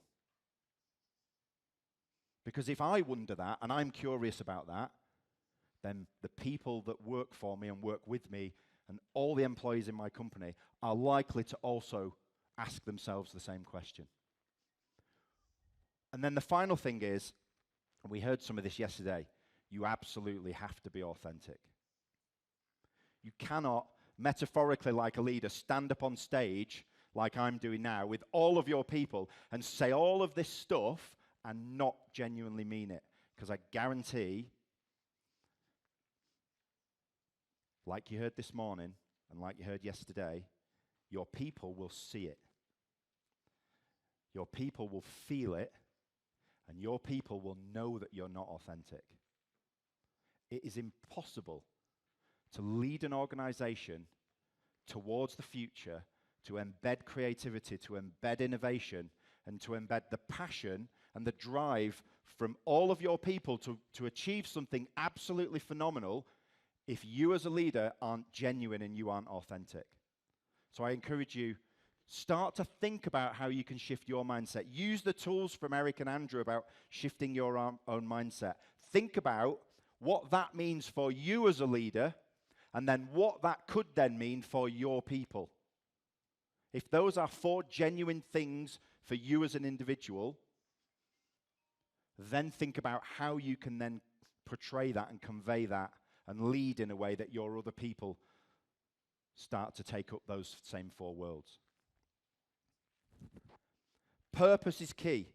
A: Because if I wonder that and I'm curious about that, then the people that work for me and work with me and all the employees in my company are likely to also ask themselves the same question. And then the final thing is, and we heard some of this yesterday, you absolutely have to be authentic. You cannot, metaphorically like a leader, stand up on stage like I'm doing now with all of your people and say all of this stuff and not genuinely mean it. Because I guarantee like you heard this morning and like you heard yesterday, your people will see it. Your people will feel it, and your people will know that you're not authentic. It is impossible to lead an organization towards the future, to embed creativity, to embed innovation, and to embed the passion and the drive from all of your people to achieve something absolutely phenomenal if you as a leader aren't genuine and you aren't authentic. So I encourage you, start to think about how you can shift your mindset. Use the tools from Eric and Andrew about shifting your own mindset. Think about what that means for you as a leader, and then what that could then mean for your people. If those are 4 genuine things for you as an individual, then think about how you can then portray that and convey that and lead in a way that your other people start to take up those same 4 worlds. Purpose is key.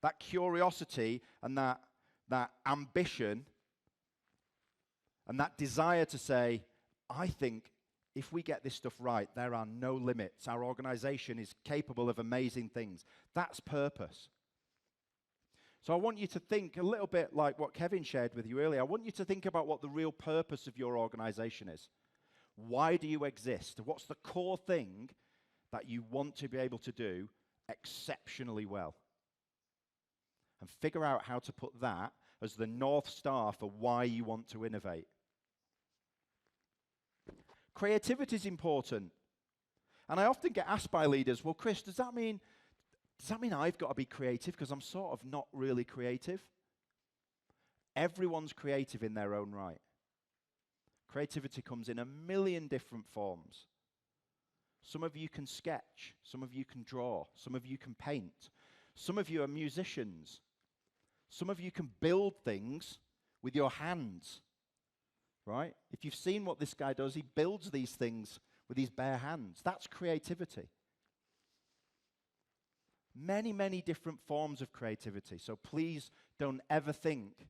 A: That curiosity and that ambition and that desire to say, I think if we get this stuff right, there are no limits. Our organization is capable of amazing things. That's purpose. So I want you to think a little bit like what Kevin shared with you earlier. I want you to think about what the real purpose of your organization is. Why do you exist? What's the core thing that you want to be able to do exceptionally well? And figure out how to put that as the North Star for why you want to innovate. Creativity is important. And I often get asked by leaders, well, Chris, does that mean I've got to be creative because I'm sort of not really creative? Everyone's creative in their own right. Creativity comes in a million different forms. Some of you can sketch, some of you can draw, some of you can paint, some of you are musicians, some of you can build things with your hands, right? If you've seen what this guy does, he builds these things with his bare hands. That's creativity. Many, many different forms of creativity. So please don't ever think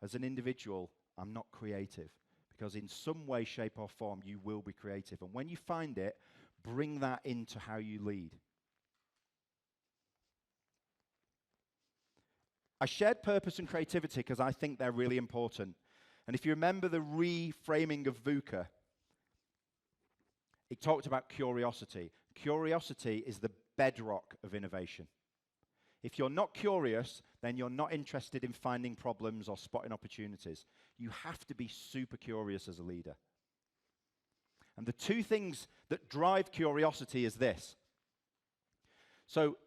A: as an individual, I'm not creative. Because in some way, shape, or form, you will be creative. And when you find it, bring that into how you lead. I shared purpose and creativity because I think they're really important. And if you remember the reframing of VUCA, it talked about curiosity. Curiosity is the bedrock of innovation. If you're not curious, then you're not interested in finding problems or spotting opportunities. You have to be super curious as a leader. And the 2 things that drive curiosity is this. So,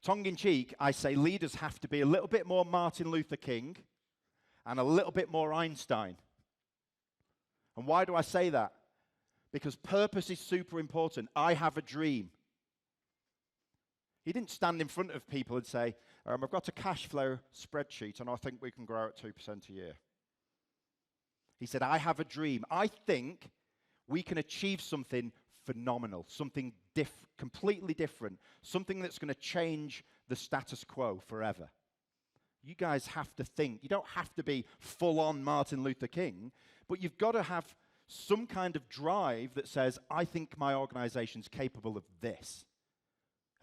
A: tongue-in-cheek, I say leaders have to be a little bit more Martin Luther King and a little bit more Einstein. And why do I say that? Because purpose is super important. I have a dream. He didn't stand in front of people and say, I've got a cash flow spreadsheet and I think we can grow at 2% a year. He said, I have a dream. I think we can achieve something phenomenal, something completely different, something that's going to change the status quo forever. You guys have to think. You don't have to be full-on Martin Luther King, but you've got to have some kind of drive that says, I think my organization's capable of this.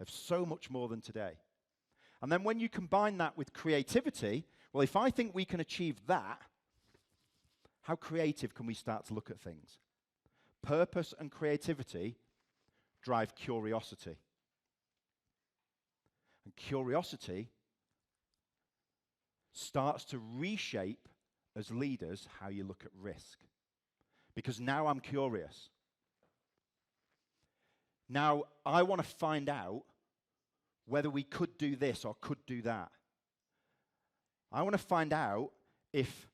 A: Of so much more than today. And then when you combine that with creativity, well, if I think we can achieve that, how creative can we start to look at things? Purpose and creativity drive curiosity. And curiosity starts to reshape, as leaders, how you look at risk. Because now I'm curious. Now, I want to find out whether we could do this or could do that. I want to find out if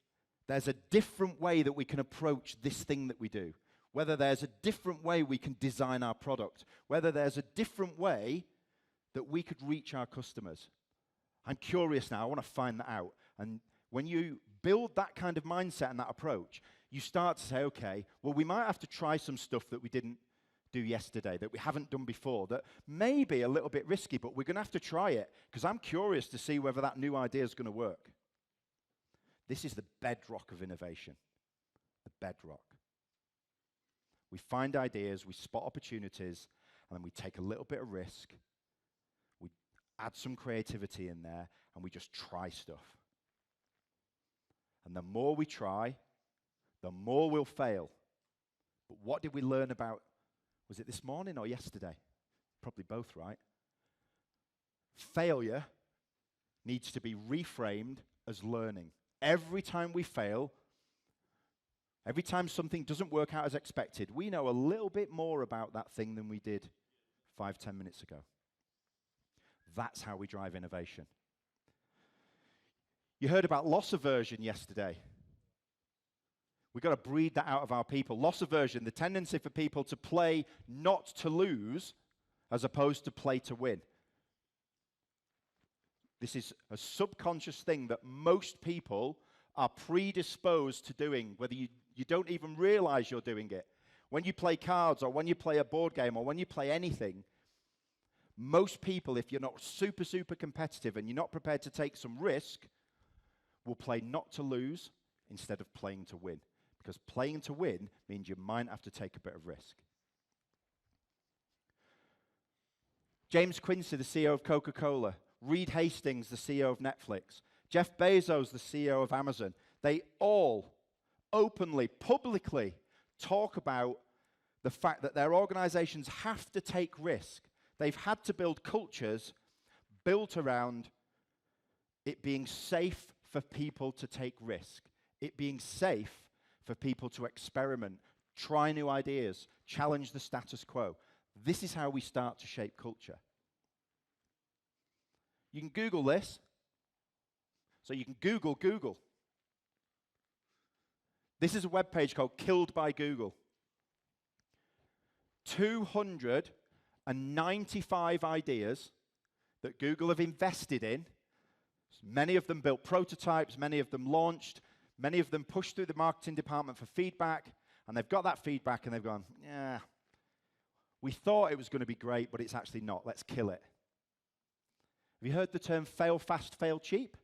A: there's a different way that we can approach this thing that we do, whether there's a different way we can design our product, whether there's a different way that we could reach our customers. I'm curious now. I want to find that out. And when you build that kind of mindset and that approach, you start to say, okay, well, we might have to try some stuff that we didn't do yesterday, that we haven't done before, that may be a little bit risky, but we're going to have to try it because I'm curious to see whether that new idea is going to work. This is the bedrock of innovation. The bedrock. We find ideas, we spot opportunities, and then we take a little bit of risk. We add some creativity in there, and we just try stuff. And the more we try, the more we'll fail. But what did we learn about, was it this morning or yesterday? Probably both, right? Failure needs to be reframed as learning. Every time we fail, every time something doesn't work out as expected, we know a little bit more about that thing than we did 5-10 minutes ago. That's how we drive innovation. You heard about loss aversion yesterday. We've got to breed that out of our people. Loss aversion, the tendency for people to play not to lose as opposed to play to win. This is a subconscious thing that most people are predisposed to doing, whether you don't even realize you're doing it. When you play cards or when you play a board game or when you play anything, most people, if you're not super, super competitive and you're not prepared to take some risk, will play not to lose instead of playing to win. Because playing to win means you might have to take a bit of risk. James Quincy, the CEO of Coca-Cola, Reed Hastings, the CEO of Netflix, Jeff Bezos, the CEO of Amazon, they all openly, publicly talk about the fact that their organizations have to take risk. They've had to build cultures built around it being safe for people to take risk, it being safe for people to experiment, try new ideas, challenge the status quo. This is how we start to shape culture. You can Google this. So you can Google Google. This is a webpage called Killed by Google. 295 ideas that Google have invested in. Many of them built prototypes, many of them launched, many of them pushed through the marketing department for feedback, and they've got that feedback and they've gone, yeah, we thought it was going to be great, but it's actually not. Let's kill it. Have you heard the term fail fast, fail cheap?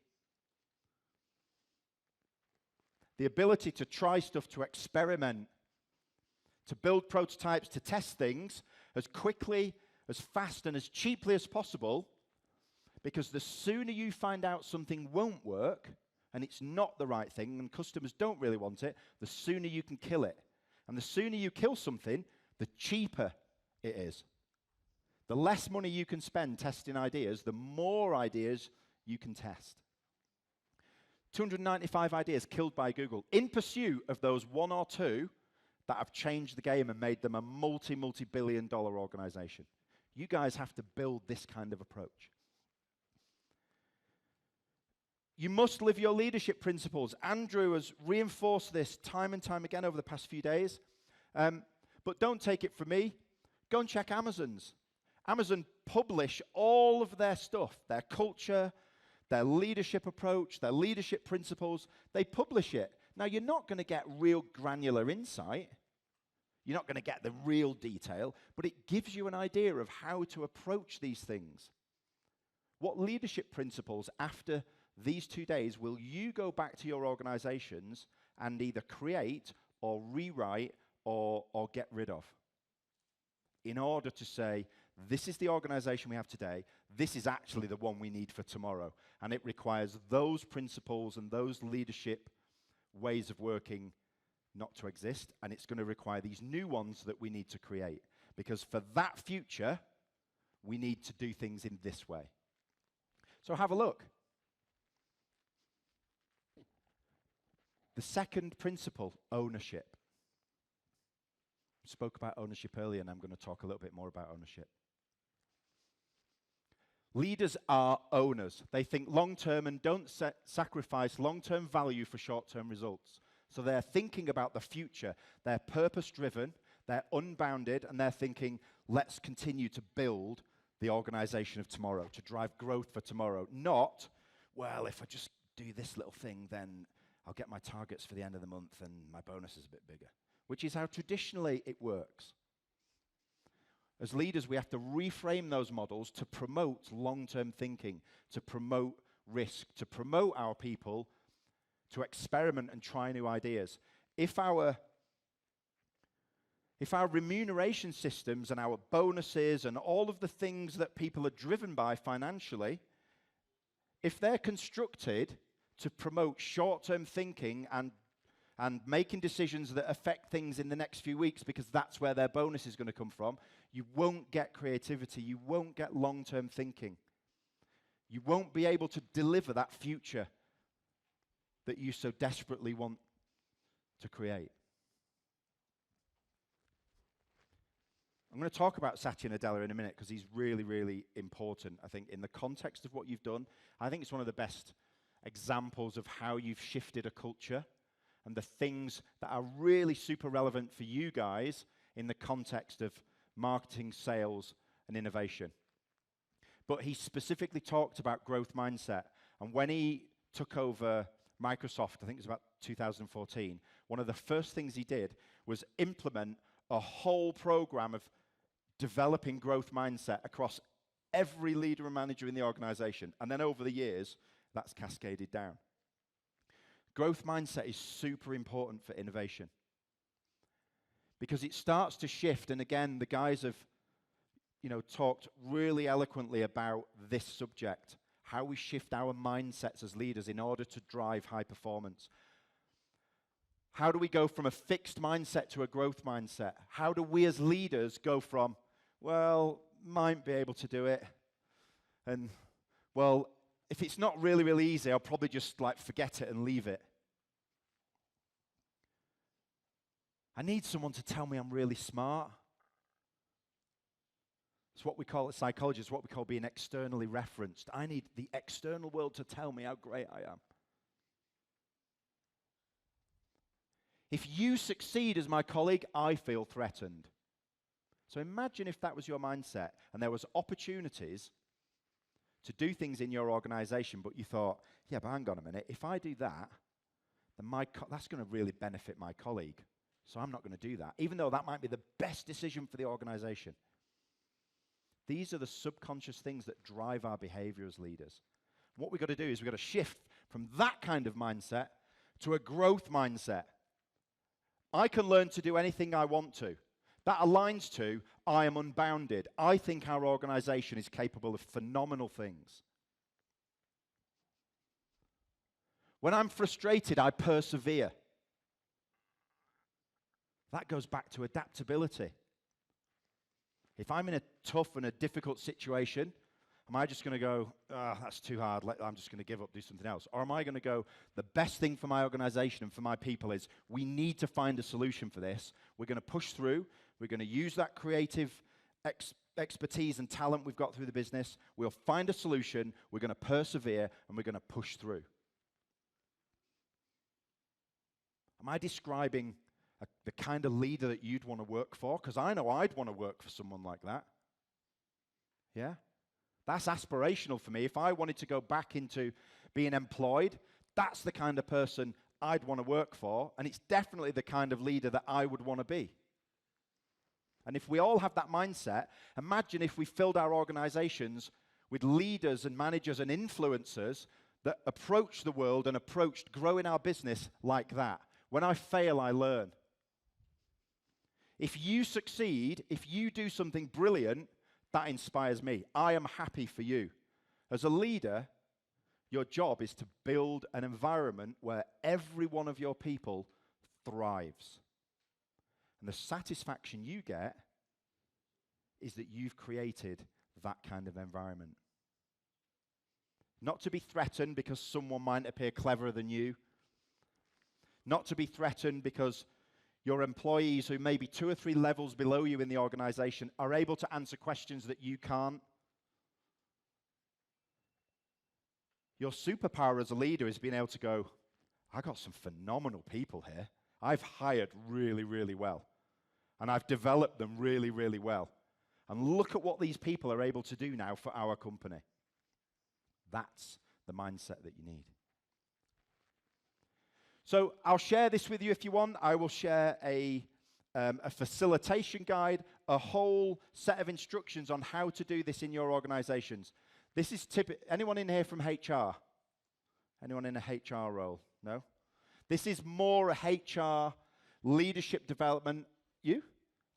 A: The ability to try stuff, to experiment, to build prototypes, to test things as quickly, as fast, and as cheaply as possible, because the sooner you find out something won't work, and it's not the right thing, and customers don't really want it, the sooner you can kill it. And the sooner you kill something, the cheaper it is. The less money you can spend testing ideas, the more ideas you can test. 295 ideas killed by Google in pursuit of those one or two that have changed the game and made them a multi-billion-dollar organization. You guys have to build this kind of approach. You must live your leadership principles. Andrew has reinforced this time and time again over the past few days. But don't take it from me. Go and check Amazon's. Amazon publish all of their stuff, their culture, their leadership approach, their leadership principles. They publish it. Now, you're not going to get real granular insight. You're not going to get the real detail, but it gives you an idea of how to approach these things. What leadership principles after these 2 days will you go back to your organizations and either create or rewrite or get rid of in order to say, this is the organization we have today, this is actually the one we need for tomorrow. And it requires those principles and those leadership ways of working not to exist, and it's going to require these new ones that we need to create. Because for that future, we need to do things in this way. So have a look. The second principle, ownership. I spoke about ownership earlier, and I'm going to talk a little bit more about ownership. Leaders are owners. They think long-term and don't sacrifice long-term value for short-term results. So they're thinking about the future. They're purpose-driven, they're unbounded, and they're thinking, let's continue to build the organization of tomorrow, to drive growth for tomorrow. Not, well, if I just do this little thing, then I'll get my targets for the end of the month and my bonus is a bit bigger, which is how traditionally it works. As leaders, we have to reframe those models to promote long-term thinking, to promote risk, to promote our people to experiment and try new ideas. If our if our remuneration systems and our bonuses and all of the things that people are driven by financially, if they're constructed to promote short-term thinking and making decisions that affect things in the next few weeks because that's where their bonus is going to come from, you won't get creativity, you won't get long-term thinking. You won't be able to deliver that future that you so desperately want to create. I'm going to talk about Satya Nadella in a minute because he's really, really important, I think, in the context of what you've done. I think it's one of the best examples of how you've shifted a culture and the things that are really super relevant for you guys in the context of marketing, sales, and innovation. But he specifically talked about growth mindset. And when he took over Microsoft, I think it was about 2014, one of the first things he did was implement a whole program of developing growth mindset across every leader and manager in the organization. And then over the years, that's cascaded down. Growth mindset is super important for innovation because it starts to shift. And again, the guys have, talked really eloquently about this subject, how we shift our mindsets as leaders in order to drive high performance. How do we go from a fixed mindset to a growth mindset? How do we as leaders go from, well, might be able to do it, and, well, if it's not really, really easy, I'll probably just forget it and leave it. I need someone to tell me I'm really smart. It's what we call, as psychologists, what we call being externally referenced. I need the external world to tell me how great I am. If you succeed as my colleague, I feel threatened. So imagine if that was your mindset and there was opportunities to do things in your organization, but you thought, yeah, but hang on a minute, if I do that, then that's going to really benefit my colleague. So I'm not going to do that, even though that might be the best decision for the organization. These are the subconscious things that drive our behavior as leaders. What we've got to do is we've got to shift from that kind of mindset to a growth mindset. I can learn to do anything I want to. That aligns to, I am unbounded. I think our organization is capable of phenomenal things. When I'm frustrated, I persevere. That goes back to adaptability. If I'm in a tough and a difficult situation, am I just going to go, that's too hard, I'm just going to give up, do something else? Or am I going to go, the best thing for my organization and for my people is we need to find a solution for this. We're going to push through. We're going to use that creative expertise and talent we've got through the business. We'll find a solution. We're going to persevere, and we're going to push through. Am I describing the kind of leader that you'd want to work for? Because I know I'd want to work for someone like that. Yeah? That's aspirational for me. If I wanted to go back into being employed, that's the kind of person I'd want to work for, and it's definitely the kind of leader that I would want to be. And if we all have that mindset, imagine if we filled our organizations with leaders and managers and influencers that approach the world and approached growing our business like that. When I fail, I learn. If you succeed, if you do something brilliant, that inspires me. I am happy for you. As a leader, your job is to build an environment where every one of your people thrives. And the satisfaction you get is that you've created that kind of environment. Not to be threatened because someone might appear cleverer than you. Not to be threatened because your employees who may be 2 or 3 levels below you in the organization are able to answer questions that you can't. Your superpower as a leader is being able to go, I got some phenomenal people here. I've hired really, really well. And I've developed them really, really well. And look at what these people are able to do now for our company. That's the mindset that you need. So I'll share this with you if you want. I will share a facilitation guide, a whole set of instructions on how to do this in your organizations. This is anyone in here from HR? Anyone in a HR role? No? This is more a HR leadership development. You?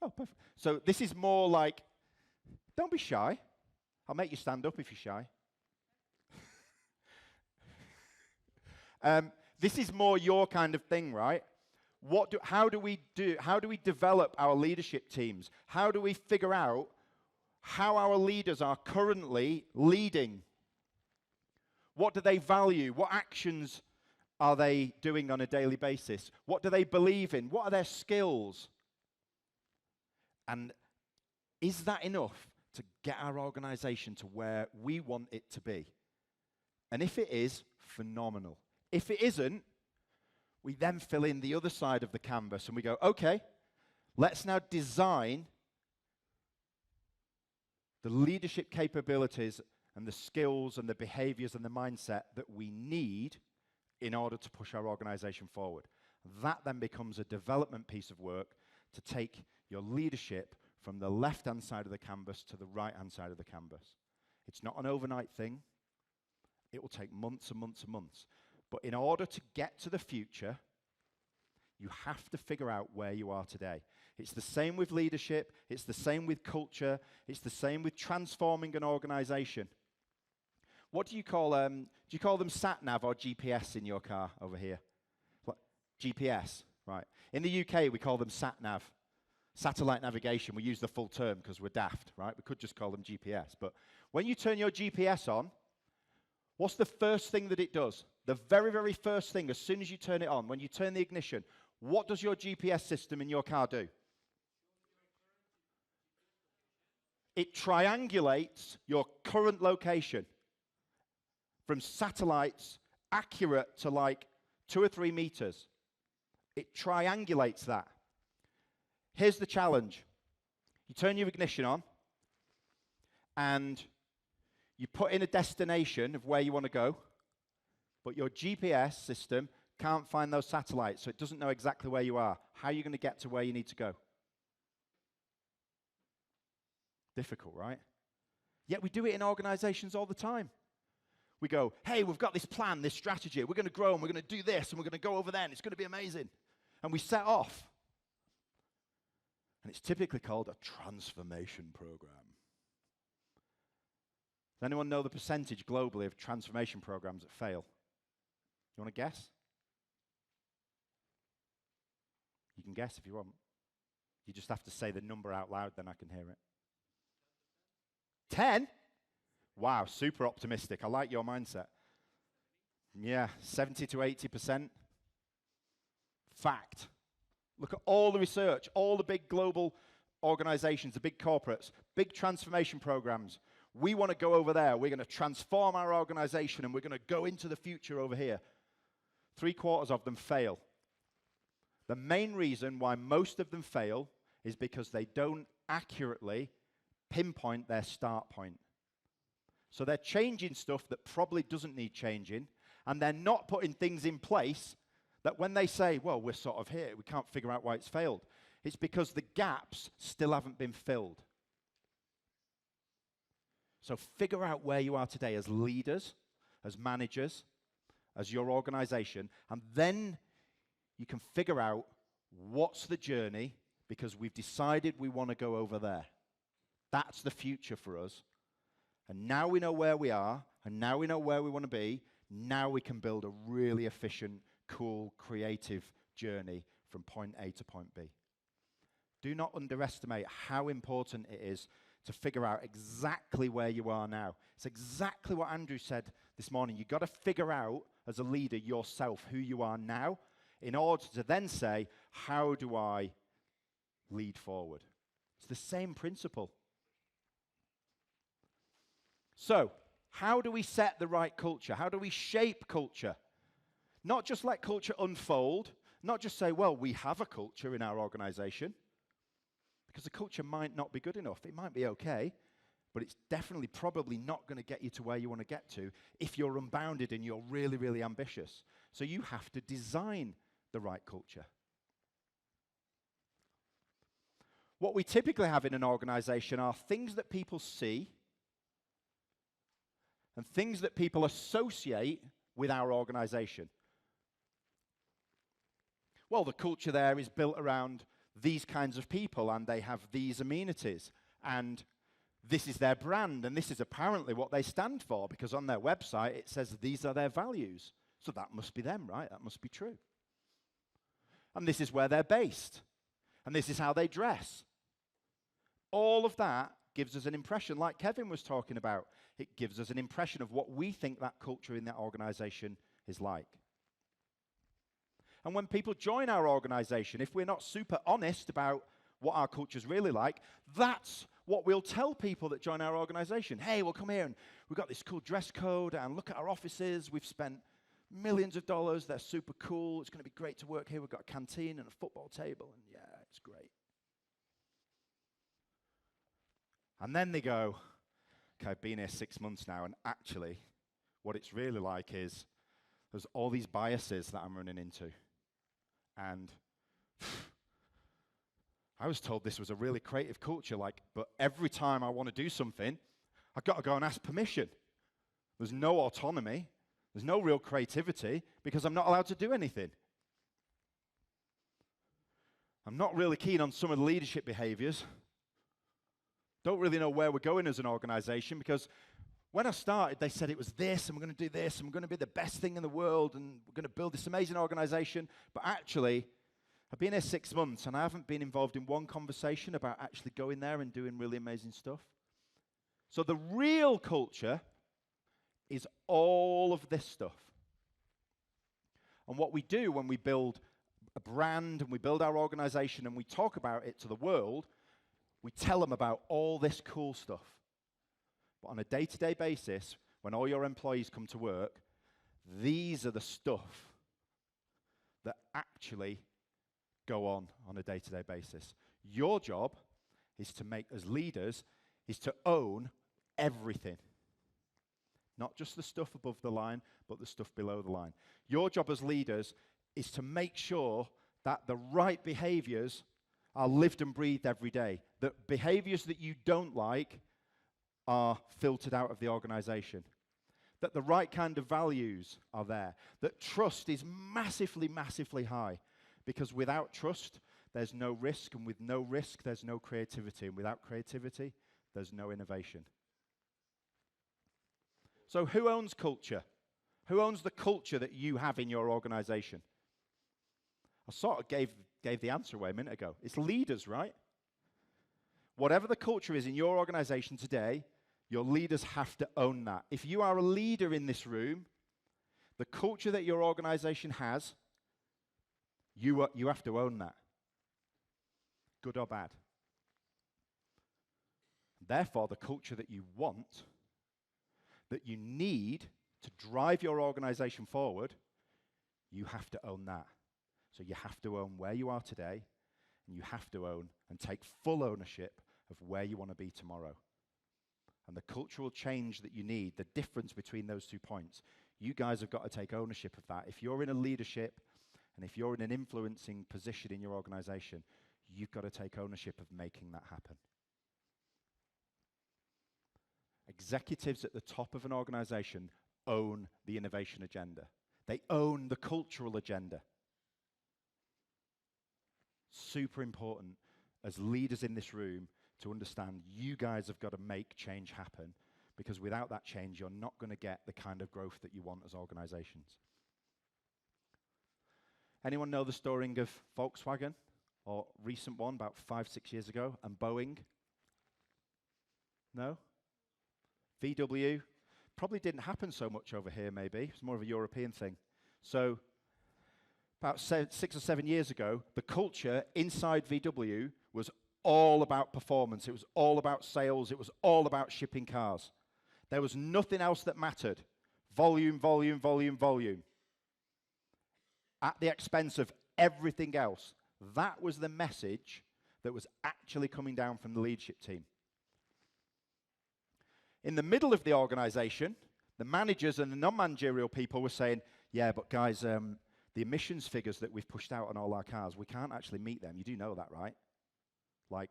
A: Oh, perfect. So this is more like, don't be shy. I'll make you stand up if you're shy. This is more your kind of thing, right? How do we develop our leadership teams? How do we figure out how our leaders are currently leading? What do they value? What actions are they doing on a daily basis? What do they believe in? What are their skills? And is that enough to get our organization to where we want it to be? And if it is, phenomenal. If it isn't, we then fill in the other side of the canvas and we go, okay, let's now design the leadership capabilities and the skills and the behaviors and the mindset that we need in order to push our organization forward. That then becomes a development piece of work to take your leadership from the left-hand side of the canvas to the right-hand side of the canvas. It's not an overnight thing. It will take months and months and months. But in order to get to the future, you have to figure out where you are today. It's the same with leadership. It's the same with culture. It's the same with transforming an organization. What do you call them? Do you call them sat-nav or GPS in your car over here? What? GPS, right. In the UK, we call them sat-nav. Satellite navigation. We use the full term because we're daft, right? We could just call them GPS. But when you turn your GPS on, what's the first thing that it does? The very, very first thing, as soon as you turn it on, when you turn the ignition, what does your GPS system in your car do? It triangulates your current location from satellites accurate to like 2 or 3 meters. It triangulates that. Here's the challenge. You turn your ignition on and you put in a destination of where you want to go, but your GPS system can't find those satellites, so it doesn't know exactly where you are. How are you going to get to where you need to go? Difficult, right? Yet we do it in organizations all the time. We go, hey, we've got this plan, this strategy. We're going to grow and we're going to do this and we're going to go over there and it's going to be amazing. And we set off. And it's typically called a transformation program. Does anyone know the percentage globally of transformation programs that fail? You want to guess? You can guess if you want. You just have to say the number out loud, then I can hear it. 10? Wow, super optimistic. I like your mindset. Yeah, 70 to 80%. Fact. Look at all the research, all the big global organizations, the big corporates, big transformation programs. We want to go over there. We're going to transform our organization and we're going to go into the future over here. 3/4 of them fail. The main reason why most of them fail is because they don't accurately pinpoint their start point. So they're changing stuff that probably doesn't need changing, and they're not putting things in place that when they say, well, we're sort of here, we can't figure out why it's failed. It's because the gaps still haven't been filled. So figure out where you are today as leaders, as managers, as your organization, and then you can figure out what's the journey because we've decided we want to go over there. That's the future for us. And now we know where we are, and now we know where we want to be. Now we can build a really efficient, cool, creative journey from point A to point B. Do not underestimate how important it is to figure out exactly where you are now. It's exactly what Andrew said this morning. You've got to figure out, as a leader yourself, who you are now in order to then say, how do I lead forward? It's the same principle. So, how do we set the right culture? How do we shape culture? Not just let culture unfold, not just say, well, we have a culture in our organization, because the culture might not be good enough. It might be okay, but it's definitely probably not going to get you to where you want to get to if you're unbounded and you're really, really ambitious. So you have to design the right culture. What we typically have in an organization are things that people see and things that people associate with our organization. Well, the culture there is built around these kinds of people and they have these amenities and this is their brand and this is apparently what they stand for because on their website it says these are their values. So that must be them, right? That must be true. And this is where they're based. And this is how they dress. All of that gives us an impression, like Kevin was talking about. It gives us an impression of what we think that culture in that organization is like. And when people join our organization, if we're not super honest about what our culture is really like, that's what we'll tell people that join our organization. Hey, we'll come here and we've got this cool dress code and look at our offices. We've spent millions of dollars. They're super cool. It's going to be great to work here. We've got a canteen and a football table. And yeah, it's great. And then they go, okay, I've been here 6 months now. And actually, what it's really like is there's all these biases that I'm running into. And I was told this was a really creative culture, but every time I want to do something, I've got to go and ask permission. There's no autonomy. There's no real creativity because I'm not allowed to do anything. I'm not really keen on some of the leadership behaviors. Don't really know where we're going as an organization because when I started, they said it was this, and we're going to do this, and we're going to be the best thing in the world, and we're going to build this amazing organization. But actually, I've been here 6 months, and I haven't been involved in one conversation about actually going there and doing really amazing stuff. So the real culture is all of this stuff. And what we do when we build a brand and we build our organization and we talk about it to the world, we tell them about all this cool stuff. But on a day-to-day basis, when all your employees come to work, these are the stuff that actually go on a day-to-day basis. Your job is to make, as leaders, is to own everything. Not just the stuff above the line, but the stuff below the line. Your job as leaders is to make sure that the right behaviors are lived and breathed every day. That behaviors that you don't like are filtered out of the organization. That the right kind of values are there. That trust is massively, massively high. Because without trust, there's no risk. And with no risk, there's no creativity. And without creativity, there's no innovation. So who owns culture? Who owns the culture that you have in your organization? I sort of gave the answer away a minute ago. It's leaders, right? Whatever the culture is in your organization today, your leaders have to own that. If you are a leader in this room, the culture that your organization has, you have to own that. Good or bad. Therefore, the culture that you want, that you need to drive your organization forward, you have to own that. So you have to own where you are today, and you have to own and take full ownership of where you want to be tomorrow. And the cultural change that you need, the difference between those 2 points, you guys have got to take ownership of that. If you're in a leadership and if you're in an influencing position in your organization, you've got to take ownership of making that happen. Executives at the top of an organization own the innovation agenda. They own the cultural agenda. Super important as leaders in this room to understand you guys have got to make change happen, because without that change, you're not going to get the kind of growth that you want as organizations. Anyone know the story of Volkswagen, or recent one about 5-6 years ago, and Boeing? No? VW? Probably didn't happen so much over here, maybe. It's more of a European thing. So about 6 or 7 years ago, the culture inside VW was all about performance. It was all about sales. It was all about shipping cars. There was nothing else that mattered. Volume, volume, volume, volume. At the expense of everything else. That was the message that was actually coming down from the leadership team. In the middle of the organization, the managers and the non-managerial people were saying, yeah, but guys, the emissions figures that we've pushed out on all our cars, we can't actually meet them. You do know that, right? Like,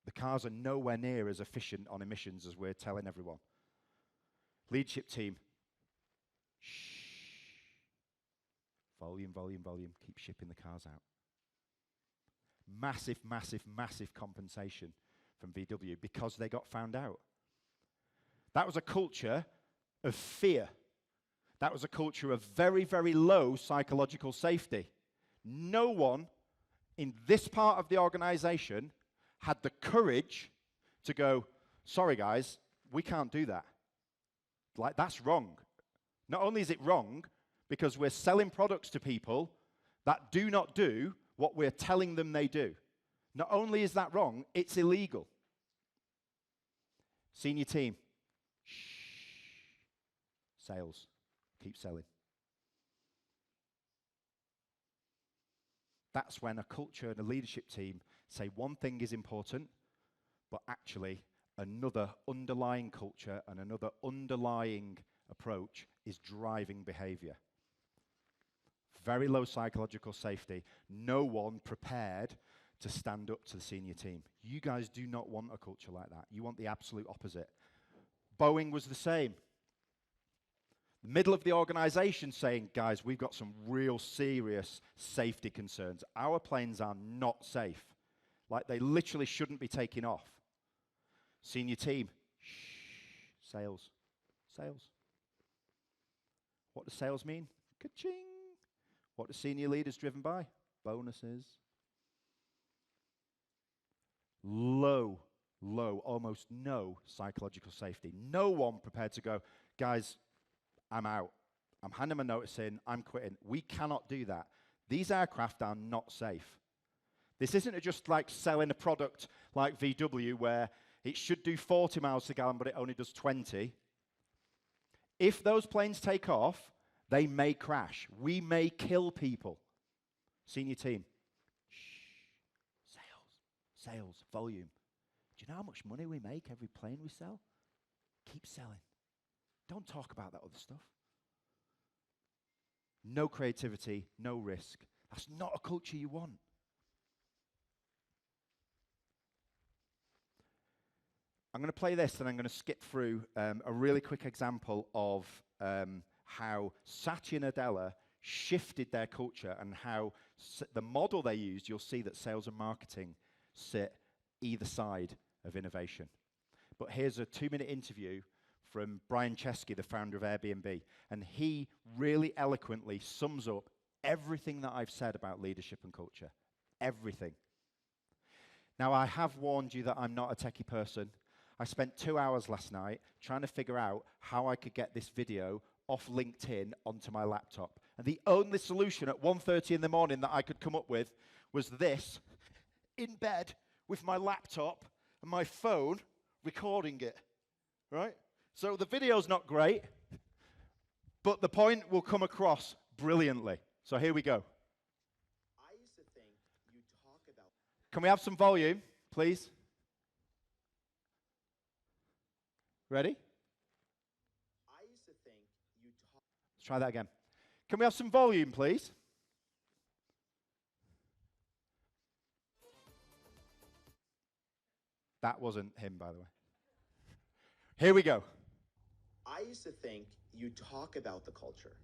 A: the cars are nowhere near as efficient on emissions as we're telling everyone. Leadership team, shh. Volume, volume, volume. Keep shipping the cars out. massive, massive, massive compensation from VW because they got found out. That was a culture of fear. That was a culture of very, very low psychological safety. No one in this part of the organization had the courage to go, sorry guys, we can't do that. Like, that's wrong. Not only is it wrong, because we're selling products to people that do not do what we're telling them they do. Not only is that wrong, it's illegal. Senior team, shh. Sales, keep selling. That's when a culture and a leadership team say one thing is important, but actually another underlying culture and another underlying approach is driving behavior. Very low psychological safety. No one prepared to stand up to the senior team. You guys do not want a culture like that. You want the absolute opposite. Boeing was the same. The middle of the organization saying, guys, we've got some real serious safety concerns. Our planes are not safe. Like, they literally shouldn't be taking off. Senior team, shh, sales, sales. What does sales mean? Ka-ching. What do senior leaders driven by? Bonuses. Low, almost no psychological safety. No one prepared to go, guys, I'm out. I'm handing my notice in. I'm quitting. We cannot do that. These aircraft are not safe. This isn't just like selling a product like VW where it should do 40 miles per gallon, but it only does 20. If those planes take off, they may crash. We may kill people. Senior team, shh, sales, volume. Do you know how much money we make every plane we sell? Keep selling. Don't talk about that other stuff. No creativity, no risk. That's not a culture you want. I'm going to play this, and I'm going to skip through a really quick example of how Satya Nadella shifted their culture and how the model they used, you'll see that sales and marketing sit either side of innovation. But here's a 2-minute interview from Brian Chesky, the founder of Airbnb, and he really eloquently sums up everything that I've said about leadership and culture. Everything. Now, I have warned you that I'm not a techie person. I spent 2 hours last night trying to figure out how I could get this video off LinkedIn onto my laptop. And the only solution at 1:30 in the morning that I could come up with was this, in bed with my laptop and my phone recording it, right? So the video's not great, but the point will come across brilliantly. So here we go.
D: I used to think you talk about...
A: Can we have some volume, please? Ready?
D: I used to think you talk...
A: Let's try that again. Can we have some volume, please? That wasn't him, by the way. Here we go.
D: I used to think you talk about the culture,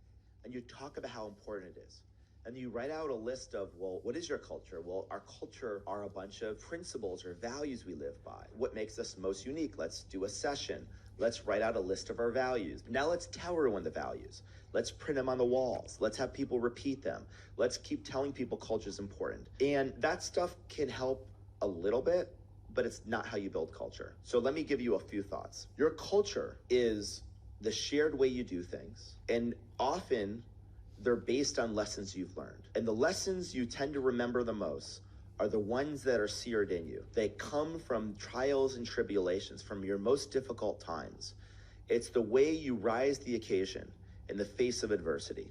D: and you talk about how important it is. And you write out a list of, well, what is your culture? Well, our culture are a bunch of principles or values we live by. What makes us most unique? Let's do a session. Let's write out a list of our values. Now let's tell everyone the values. Let's print them on the walls. Let's have people repeat them. Let's keep telling people culture is important. And that stuff can help a little bit, but it's not how you build culture. So let me give you a few thoughts. Your culture is the shared way you do things. And often they're based on lessons you've learned. And the lessons you tend to remember the most are the ones that are seared in you. They come from trials and tribulations, from your most difficult times. It's the way you rise to the occasion in the face of adversity.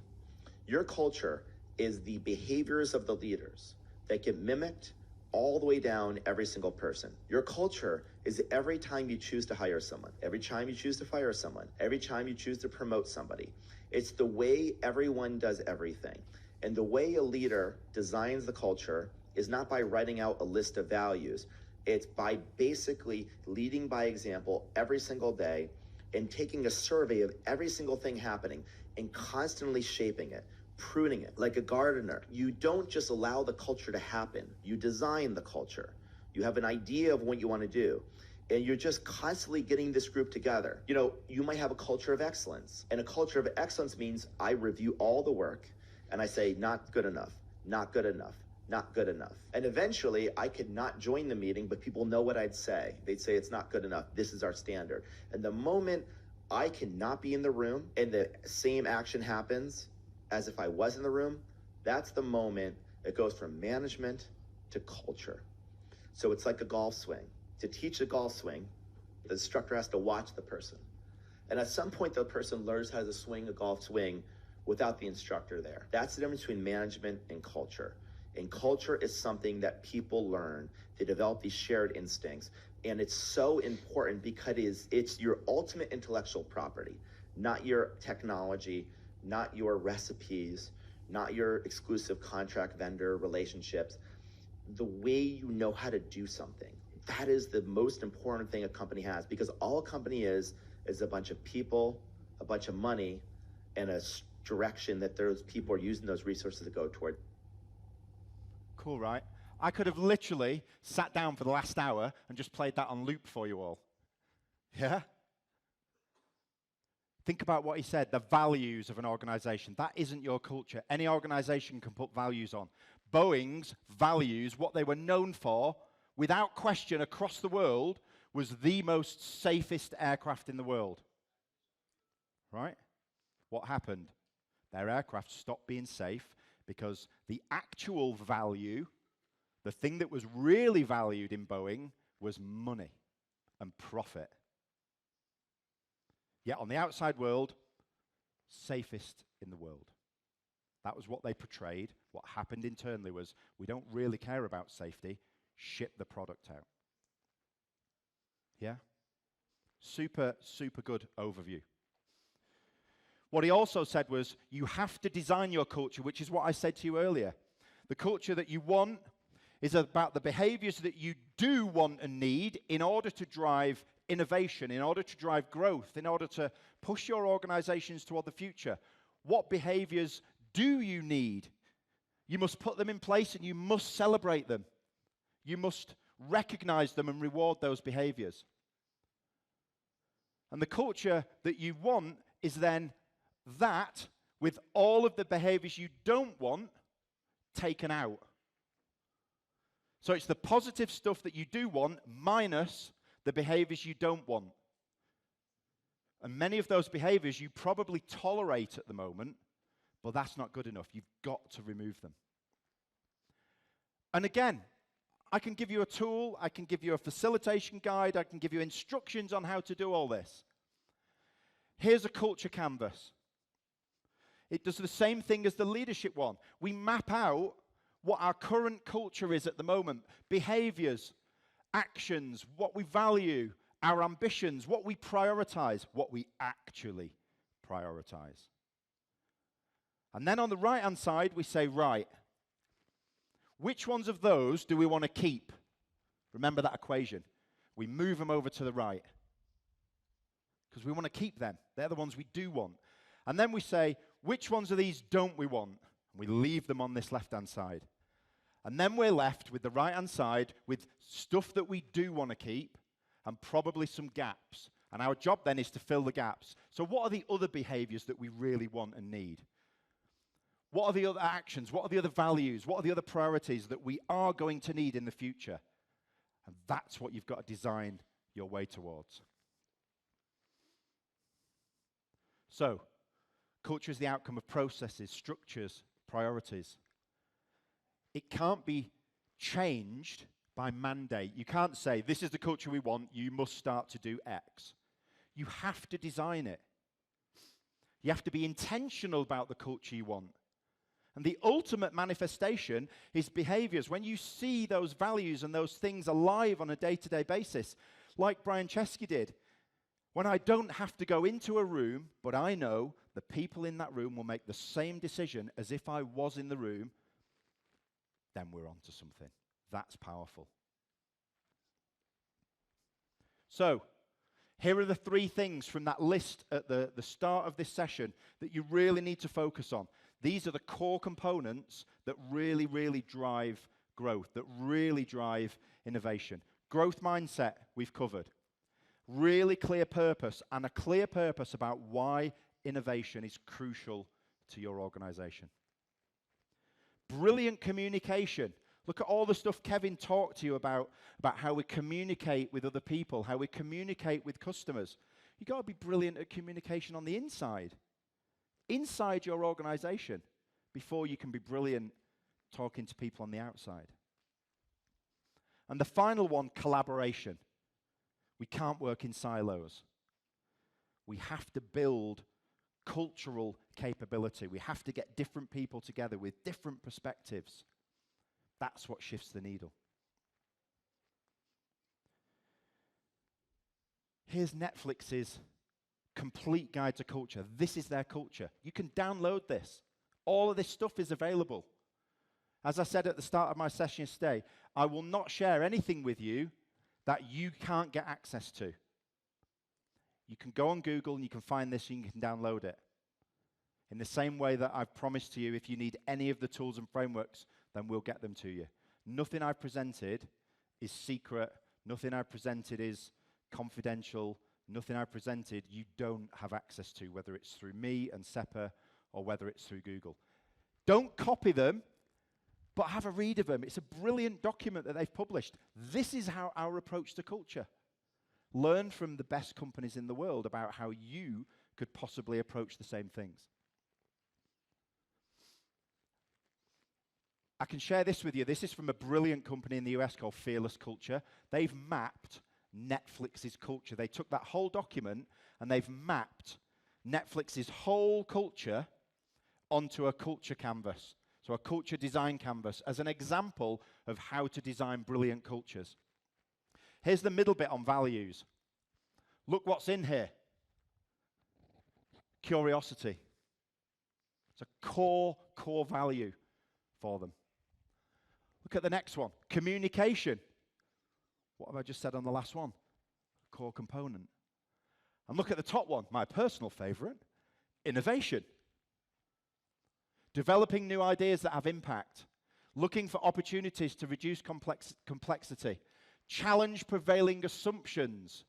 D: Your culture is the behaviors of the leaders that get mimicked all the way down every single person. Your culture is every time you choose to hire someone, every time you choose to fire someone, every time you choose to promote somebody. It's the way everyone does everything. And the way a leader designs the culture is not by writing out a list of values. It's by basically leading by example every single day and taking a survey of every single thing happening and constantly shaping it pruning it. Like a gardener, you don't just allow the culture to happen. You design the culture. You have an idea of what you want to do. And you're just constantly getting this group together. You know, you might have a culture of excellence. And a culture of excellence means I review all the work and I say, not good enough, not good enough, not good enough. And eventually I could not join the meeting, but people know what I'd say. They'd say, it's not good enough. This is our standard. And the moment I cannot be in the room and the same action happens as if I was in the room, that's the moment it goes from management to culture. So it's like a golf swing. To teach a golf swing, the instructor has to watch the person. And at some point, the person learns how to swing a golf swing without the instructor there. That's the difference between management and culture. And culture is something that people learn. They develop these shared instincts. And it's so important because it's your ultimate intellectual property, not your technology, not your recipes, not your exclusive contract vendor relationships. The way you know how to do something. That is the most important thing a company has, because all a company is a bunch of people, a bunch of money, and a direction that those people are using those resources to go toward.
A: Cool, right? I could have literally sat down for the last hour and just played that on loop for you all. Yeah? Think about what he said, the values of an organization. That isn't your culture. Any organization can put values on. Boeing's values, what they were known for, without question, across the world, was the most safest aircraft in the world. Right? What happened? Their aircraft stopped being safe because the actual value, the thing that was really valued in Boeing, was money and profit. Yet on the outside world, safest in the world. That was what they portrayed. What happened internally was, we don't really care about safety. Ship the product out. Yeah? Super, super good overview. What he also said was, you have to design your culture, which is what I said to you earlier. The culture that you want is about the behaviors that you do want and need in order to drive innovation, in order to drive growth, in order to push your organizations toward the future. What behaviors do you need? You must put them in place and you must celebrate them. You must recognize them and reward those behaviors. And the culture that you want is then that with all of the behaviors you don't want taken out. So it's the positive stuff that you do want minus the behaviors you don't want. And many of those behaviors you probably tolerate at the moment, but that's not good enough. You've got to remove them. And again, I can give you a tool, I can give you a facilitation guide, I can give you instructions on how to do all this. Here's a culture canvas. It does the same thing as the leadership one. We map out what our current culture is at the moment. Behaviors, actions, what we value, our ambitions, what we prioritize, what we actually prioritize. And then on the right-hand side, we say, right, which ones of those do we want to keep? Remember that equation. We move them over to the right because we want to keep them. They're the ones we do want. And then we say, which ones of these don't we want? We leave them on this left-hand side. And then we're left with the right-hand side with stuff that we do want to keep and probably some gaps. And our job then is to fill the gaps. So what are the other behaviors that we really want and need? What are the other actions? What are the other values? What are the other priorities that we are going to need in the future? And that's what you've got to design your way towards. So, culture is the outcome of processes, structures, priorities. It can't be changed by mandate. You can't say, this is the culture we want, you must start to do X. You have to design it. You have to be intentional about the culture you want. And the ultimate manifestation is behaviors. When you see those values and those things alive on a day-to-day basis, like Brian Chesky did, when I don't have to go into a room, but I know the people in that room will make the same decision as if I was in the room, then we're on to something. That's powerful. So, here are the 3 things from that list at the start of this session that you really need to focus on. These are the core components that really, really drive growth, that really drive innovation. Growth mindset, we've covered. Really clear purpose, and a clear purpose about why innovation is crucial to your organization. Brilliant communication. Look at all the stuff Kevin talked to you about how we communicate with other people, how we communicate with customers. You've got to be brilliant at communication on the inside your organization, before you can be brilliant talking to people on the outside. And the final one, collaboration. We can't work in silos. We have to build cultural capability. We have to get different people together with different perspectives. That's what shifts the needle. Here's Netflix's complete guide to culture. This is their culture. You can download this. All of this stuff is available. As I said at the start of my session today, I will not share anything with you that you can't get access to. You can go on Google and you can find this and you can download it. In the same way that I've promised to you, if you need any of the tools and frameworks, then we'll get them to you. Nothing I've presented is secret. Nothing I've presented is confidential. Nothing I've presented you don't have access to, whether it's through me and SEPA or whether it's through Google. Don't copy them, but have a read of them. It's a brilliant document that they've published. This is how our approach to culture. Learn from the best companies in the world about how you could possibly approach the same things. I can share this with you. This is from a brilliant company in the US called Fearless Culture. They've mapped Netflix's culture. They took that whole document and they've mapped Netflix's whole culture onto a culture canvas. So a culture design canvas as an example of how to design brilliant cultures. Here's the middle bit on values. Look what's in here. Curiosity. It's a core value for them. Look at the next one. Communication. What have I just said on the last one? Core component. And look at the top one, my personal favorite. Innovation. Developing new ideas that have impact. Looking for opportunities to reduce complexity. Challenge prevailing assumptions.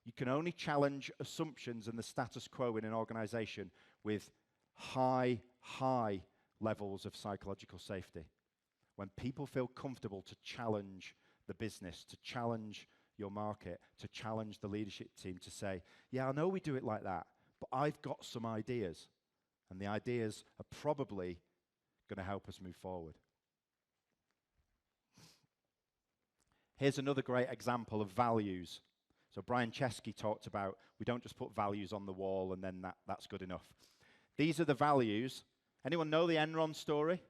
A: You can only challenge assumptions and the status quo in an organization with high levels of psychological safety. When people feel comfortable to challenge the business, to challenge your market, to challenge the leadership team, to say, yeah, I know we do it like that, but I've got some ideas. And the ideas are probably going to help us move forward. Here's another great example of values. So Brian Chesky talked about, we don't just put values on the wall and then that's good enough. These are the values. Anyone know the Enron story?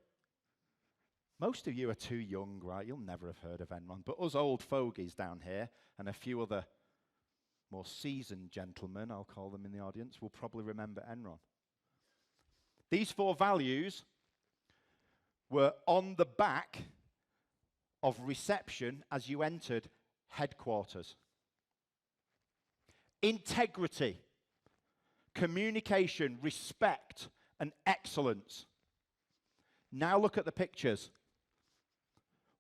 A: Most of you are too young, right? You'll never have heard of Enron. But us old fogies down here and a few other more seasoned gentlemen, I'll call them in the audience, will probably remember Enron. These 4 values were on the back of reception as you entered headquarters. Integrity, communication, respect, and excellence. Now look at the pictures.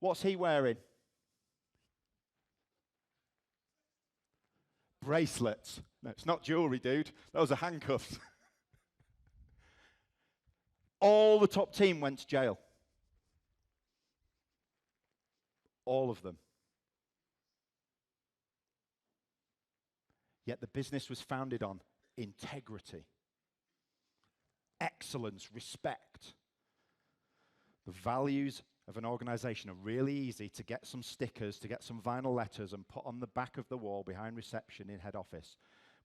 A: What's he wearing? Bracelets. No, it's not jewelry, dude. Those are handcuffs. All the top team went to jail. All of them. Yet the business was founded on integrity, excellence, respect. The values of an organization are really easy to get some stickers, to get some vinyl letters and put on the back of the wall behind reception in head office.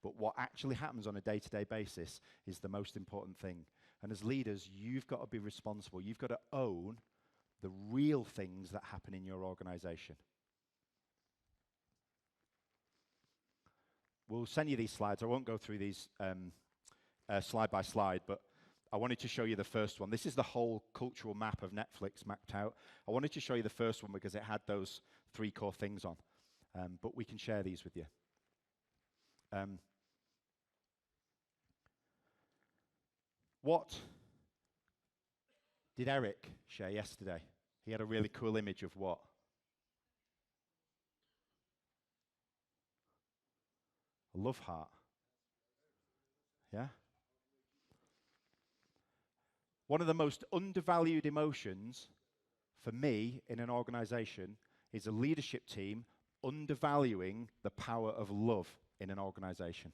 A: But what actually happens on a day-to-day basis is the most important thing. And as leaders, you've got to be responsible. You've got to own the real things that happen in your organization. We'll send you these slides. I won't go through these slide by slide, but I wanted to show you the first one. This is the whole cultural map of Netflix mapped out. I wanted to show you the first one because it had those 3 core things on. But we can share these with you. What did Eric share yesterday? He had a really cool image of what? A love heart. Yeah? One of the most undervalued emotions for me in an organization is a leadership team undervaluing the power of love in an organization.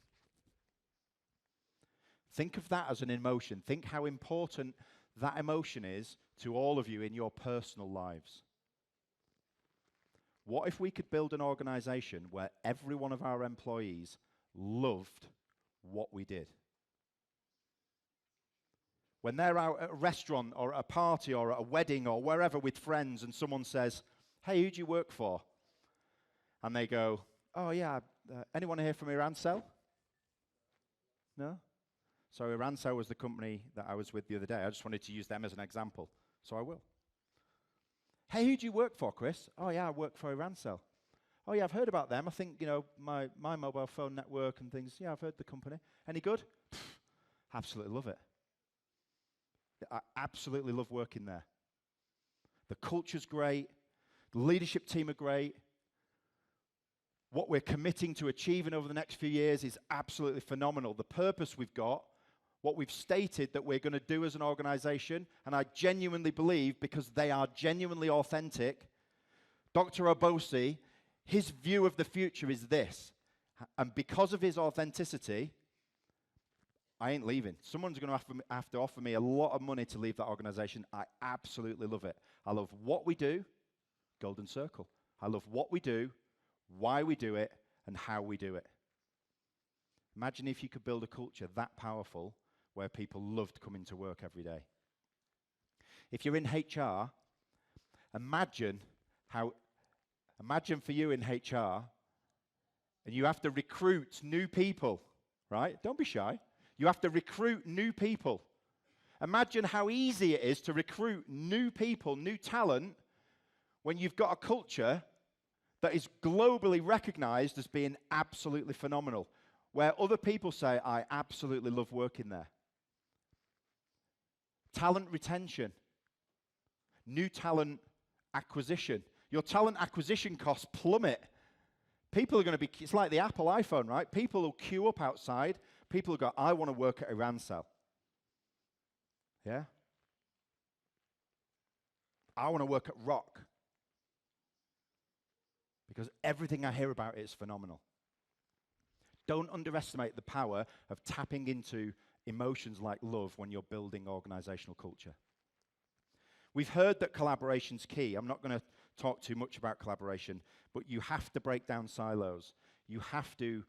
A: Think of that as an emotion. Think how important that emotion is to all of you in your personal lives. What if we could build an organization where every one of our employees loved what we did? When they're out at a restaurant or at a party or at a wedding or wherever with friends and someone says, "Hey, who do you work for?" And they go, "Oh yeah, anyone here from Irancell?" No? So Irancell was the company that I was with the other day. I just wanted to use them as an example, so I will. "Hey, who do you work for, Chris?" "Oh yeah, I work for Irancell." "Oh yeah, I've heard about them. I think, my mobile phone network and things. Yeah, I've heard the company. Any good?" Absolutely love it. I absolutely love working there. The culture's great. The leadership team are great. What we're committing to achieving over the next few years is absolutely phenomenal. The purpose we've got, what we've stated that we're going to do as an organization, and I genuinely believe, because they are genuinely authentic, Dr. Obosi, his view of the future is this. And because of his authenticity, I ain't leaving. Someone's going to have to offer me a lot of money to leave that organization. I absolutely love it. I love what we do, golden circle. I love what we do, why we do it, and how we do it. Imagine if you could build a culture that powerful where people loved coming to work every day. If you're in HR, imagine for you in HR, and you have to recruit new people, right? Don't be shy. You have to recruit new people. Imagine how easy it is to recruit new people, new talent, when you've got a culture that is globally recognized as being absolutely phenomenal, where other people say, "I absolutely love working there." Talent retention, new talent acquisition. Your talent acquisition costs plummet. People are going to be, it's like the Apple iPhone, right? People will queue up outside. People will go, "I want to work at Irancell." Yeah? "I want to work at Rock." Because everything I hear about it is phenomenal. Don't underestimate the power of tapping into emotions like love when you're building organizational culture. We've heard that collaboration's key. I'm not going to talk too much about collaboration, but you have to break down silos. You have to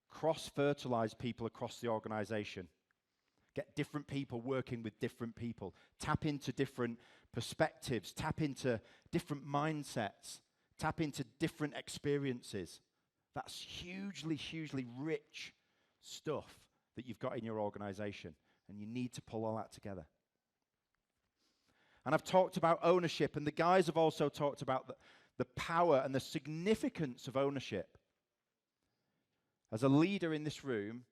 A: cross-fertilize people across the organization. Get different people working with different people. Tap into different perspectives. Tap into different mindsets. Tap into different experiences. That's hugely, hugely rich stuff that you've got in your organization, and you need to pull all that together. And I've talked about ownership, and the guys have also talked about the power and the significance of ownership. As a leader in this room,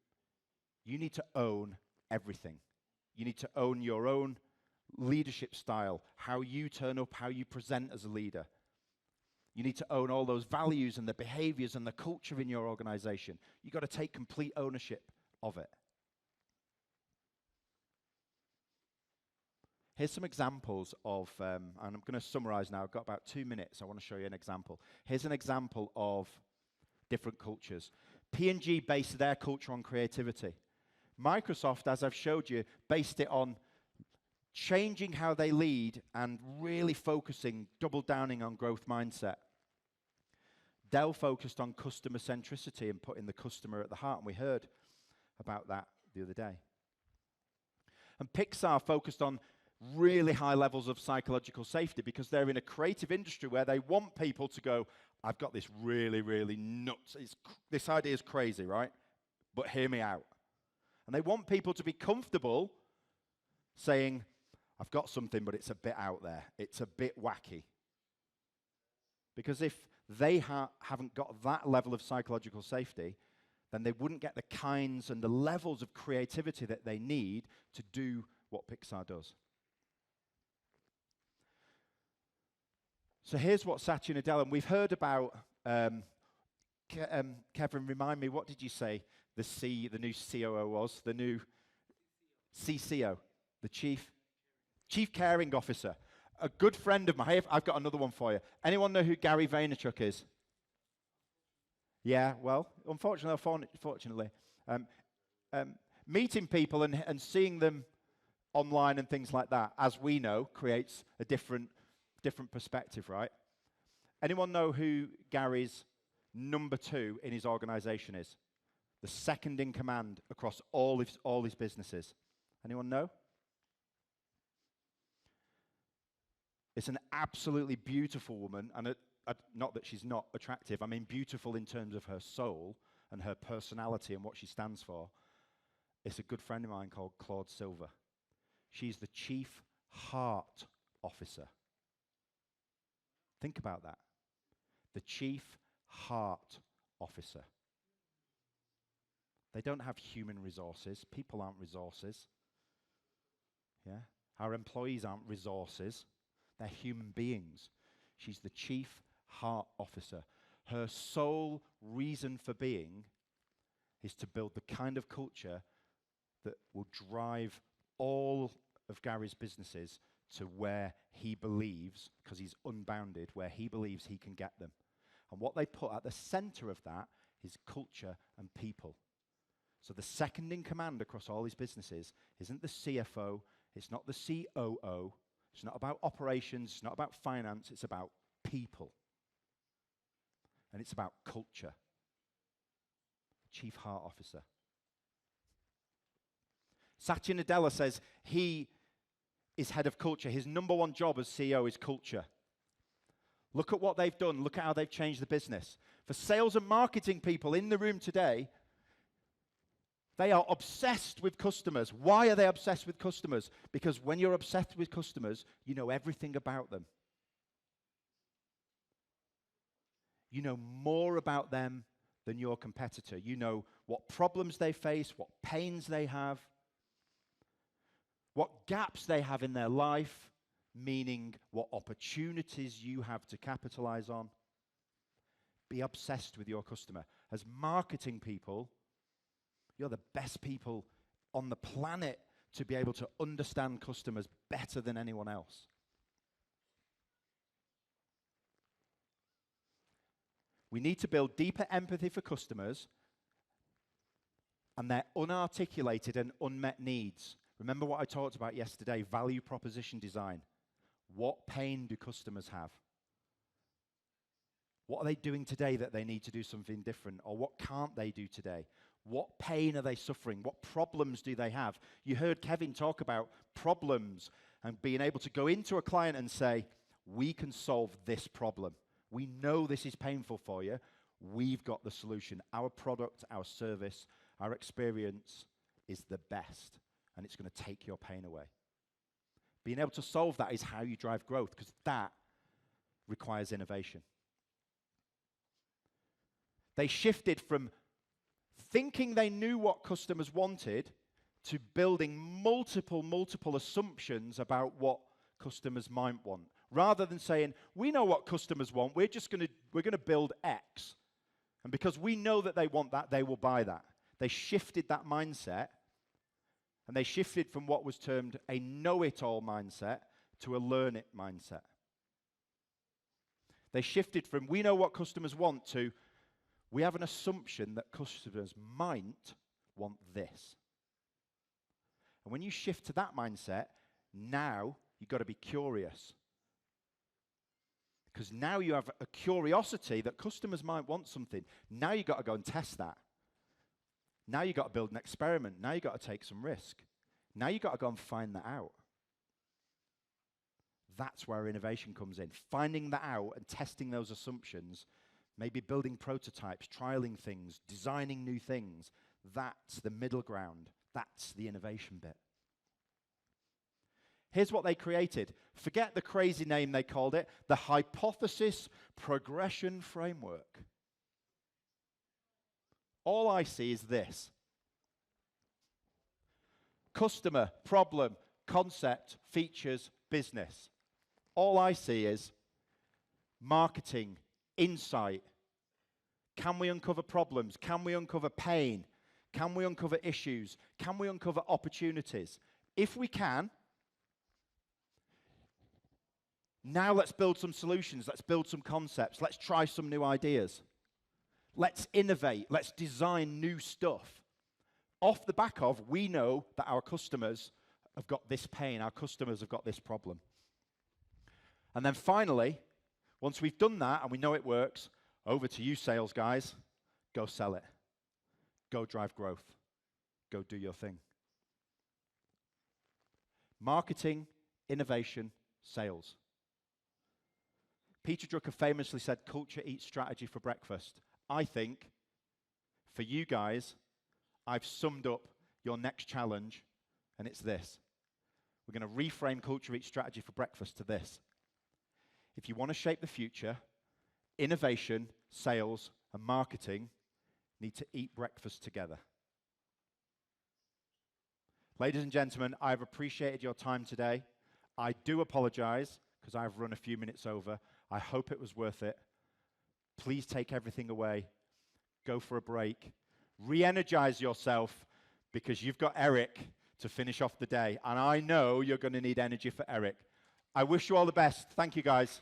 A: you need to own everything. You need to own your own leadership style, how you turn up, how you present as a leader. You need to own all those values and the behaviors and the culture in your organization. You've got to take complete ownership of it. Here's some examples of, and I'm going to summarize now. I've got about 2 minutes. I want to show you an example. Here's an example of different cultures. P&G based their culture on creativity. Microsoft, as I've showed you, based it on changing how they lead and really focusing, double downing on growth mindset. Dell focused on customer centricity and putting the customer at the heart, and we heard about that the other day. And Pixar focused on really high levels of psychological safety because they're in a creative industry where they want people to go, "I've got this really, really nuts. This idea is crazy, right? But hear me out." And they want people to be comfortable saying, "I've got something, but it's a bit out there. It's a bit wacky." Because if they haven't got that level of psychological safety, then they wouldn't get the kinds and the levels of creativity that they need to do what Pixar does. So here's what Satya Nadella, and we've heard about, Kevin, remind me, what did you say the new COO was? The new CCO, the Chief Caring Officer. A good friend of mine. I've got another one for you. Anyone know who Gary Vaynerchuk is? Yeah, well, unfortunately, meeting people and seeing them online and things like that, as we know, creates a different perspective, right? Anyone know who Gary's number 2 in his organization is? The second in command across all his businesses. Anyone know? It's an absolutely beautiful woman, and not that she's not attractive, I mean beautiful in terms of her soul and her personality and what she stands for. It's a good friend of mine called Claude Silver. She's the Chief Heart Officer. Think about that. The Chief Heart Officer. They don't have human resources. People aren't resources. Yeah? Our employees aren't resources. They're human beings. She's the Chief Heart Officer. Her sole reason for being is to build the kind of culture that will drive all of Gary's businesses to where he believes, because he's unbounded, where he believes he can get them. And what they put at the center of that is culture and people. So the second in command across all his businesses isn't the CFO, it's not the COO, it's not about operations, it's not about finance, it's about people. And it's about culture. Chief Heart Officer. Satya Nadella says he is head of culture. His number 1 job as CEO is culture. Look at what they've done. Look at how they've changed the business. For sales and marketing people in the room today, they are obsessed with customers. Why are they obsessed with customers? Because when you're obsessed with customers, you know everything about them. You know more about them than your competitor. You know what problems they face, what pains they have, what gaps they have in their life, meaning what opportunities you have to capitalize on. Be obsessed with your customer. As marketing people, you're the best people on the planet to be able to understand customers better than anyone else. We need to build deeper empathy for customers and their unarticulated and unmet needs. Remember what I talked about yesterday, value proposition design. What pain do customers have? What are they doing today that they need to do something different? Or what can't they do today? What pain are they suffering? What problems do they have? You heard Kevin talk about problems and being able to go into a client and say, we can solve this problem. We know this is painful for you. We've got the solution. Our product, our service, our experience is the best, and it's going to take your pain away. Being able to solve that is how you drive growth, because that requires innovation. They shifted from thinking they knew what customers wanted to building multiple assumptions about what customers might want. Rather than saying, we know what customers want, we're going to build X. And because we know that they want that, they will buy that. They shifted that mindset, and they shifted from what was termed a know-it-all mindset to a learn-it mindset. They shifted from we know what customers want to we have an assumption that customers might want this. And when you shift to that mindset, now you've got to be curious. Because now you have a curiosity that customers might want something. Now you've got to go and test that. Now you've got to build an experiment. Now you've got to take some risk. Now you've got to go and find that out. That's where innovation comes in. Finding that out and testing those assumptions, maybe building prototypes, trialing things, designing new things. That's the middle ground. That's the innovation bit. Here's what they created. Forget the crazy name they called it, the Hypothesis Progression Framework. all I see is this. Customer, problem, concept, features, business. All I see is marketing, insight. Can we uncover problems? Can we uncover pain? Can we uncover issues? Can we uncover opportunities? If we can, now let's build some solutions. Let's build some concepts. Let's try some new ideas. Let's innovate. Let's design new stuff. Off the back of, we know that our customers have got this pain. Our customers have got this problem. And then finally, once we've done that and we know it works, over to you sales guys. Go sell it. Go drive growth. Go do your thing. Marketing, innovation, sales. Peter Drucker famously said, culture eats strategy for breakfast. I think, for you guys, I've summed up your next challenge, and it's this. We're going to reframe culture eats strategy for breakfast to this. If you want to shape the future, innovation, sales, and marketing need to eat breakfast together. Ladies and gentlemen, I've appreciated your time today. I do apologize because I've run a few minutes over. I hope it was worth it. Please take everything away. Go for a break. Re-energize yourself because you've got Eric to finish off the day. And I know you're going to need energy for Eric. I wish you all the best. Thank you, guys.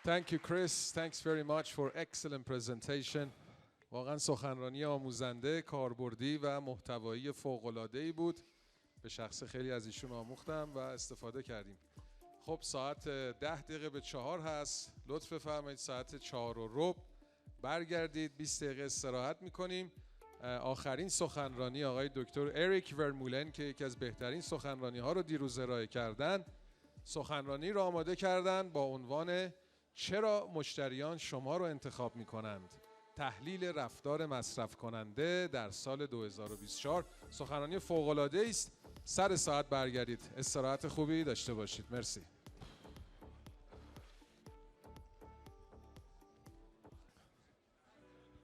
C: Thank you, Chris. Thanks very much for excellent presentation. واقعا سخنرانی آموزنده، کاربردی و محتوایی فوق‌العاده‌ای بود. به شخص خیلی از ایشون آموختم و استفاده کردیم. خب ساعت 10 دقیقه به 4 هست. لطف بفرمایید ساعت 4:15 برگردید. 20 دقیقه استراحت می‌کنیم. آخرین سخنرانی آقای دکتر اریک ورمولن که یکی از بهترین سخنرانی‌ها رو دیروز ارائه کردن، سخنرانی رو آماده کردن با عنوان چرا مشتریان شما رو انتخاب می‌کنند؟ تحلیل رفتار مصرف کننده در سال 2024. سخنرانی فوق‌العاده است. سر ساعت برگردید. استراحت خوبی داشته باشید. مرسی.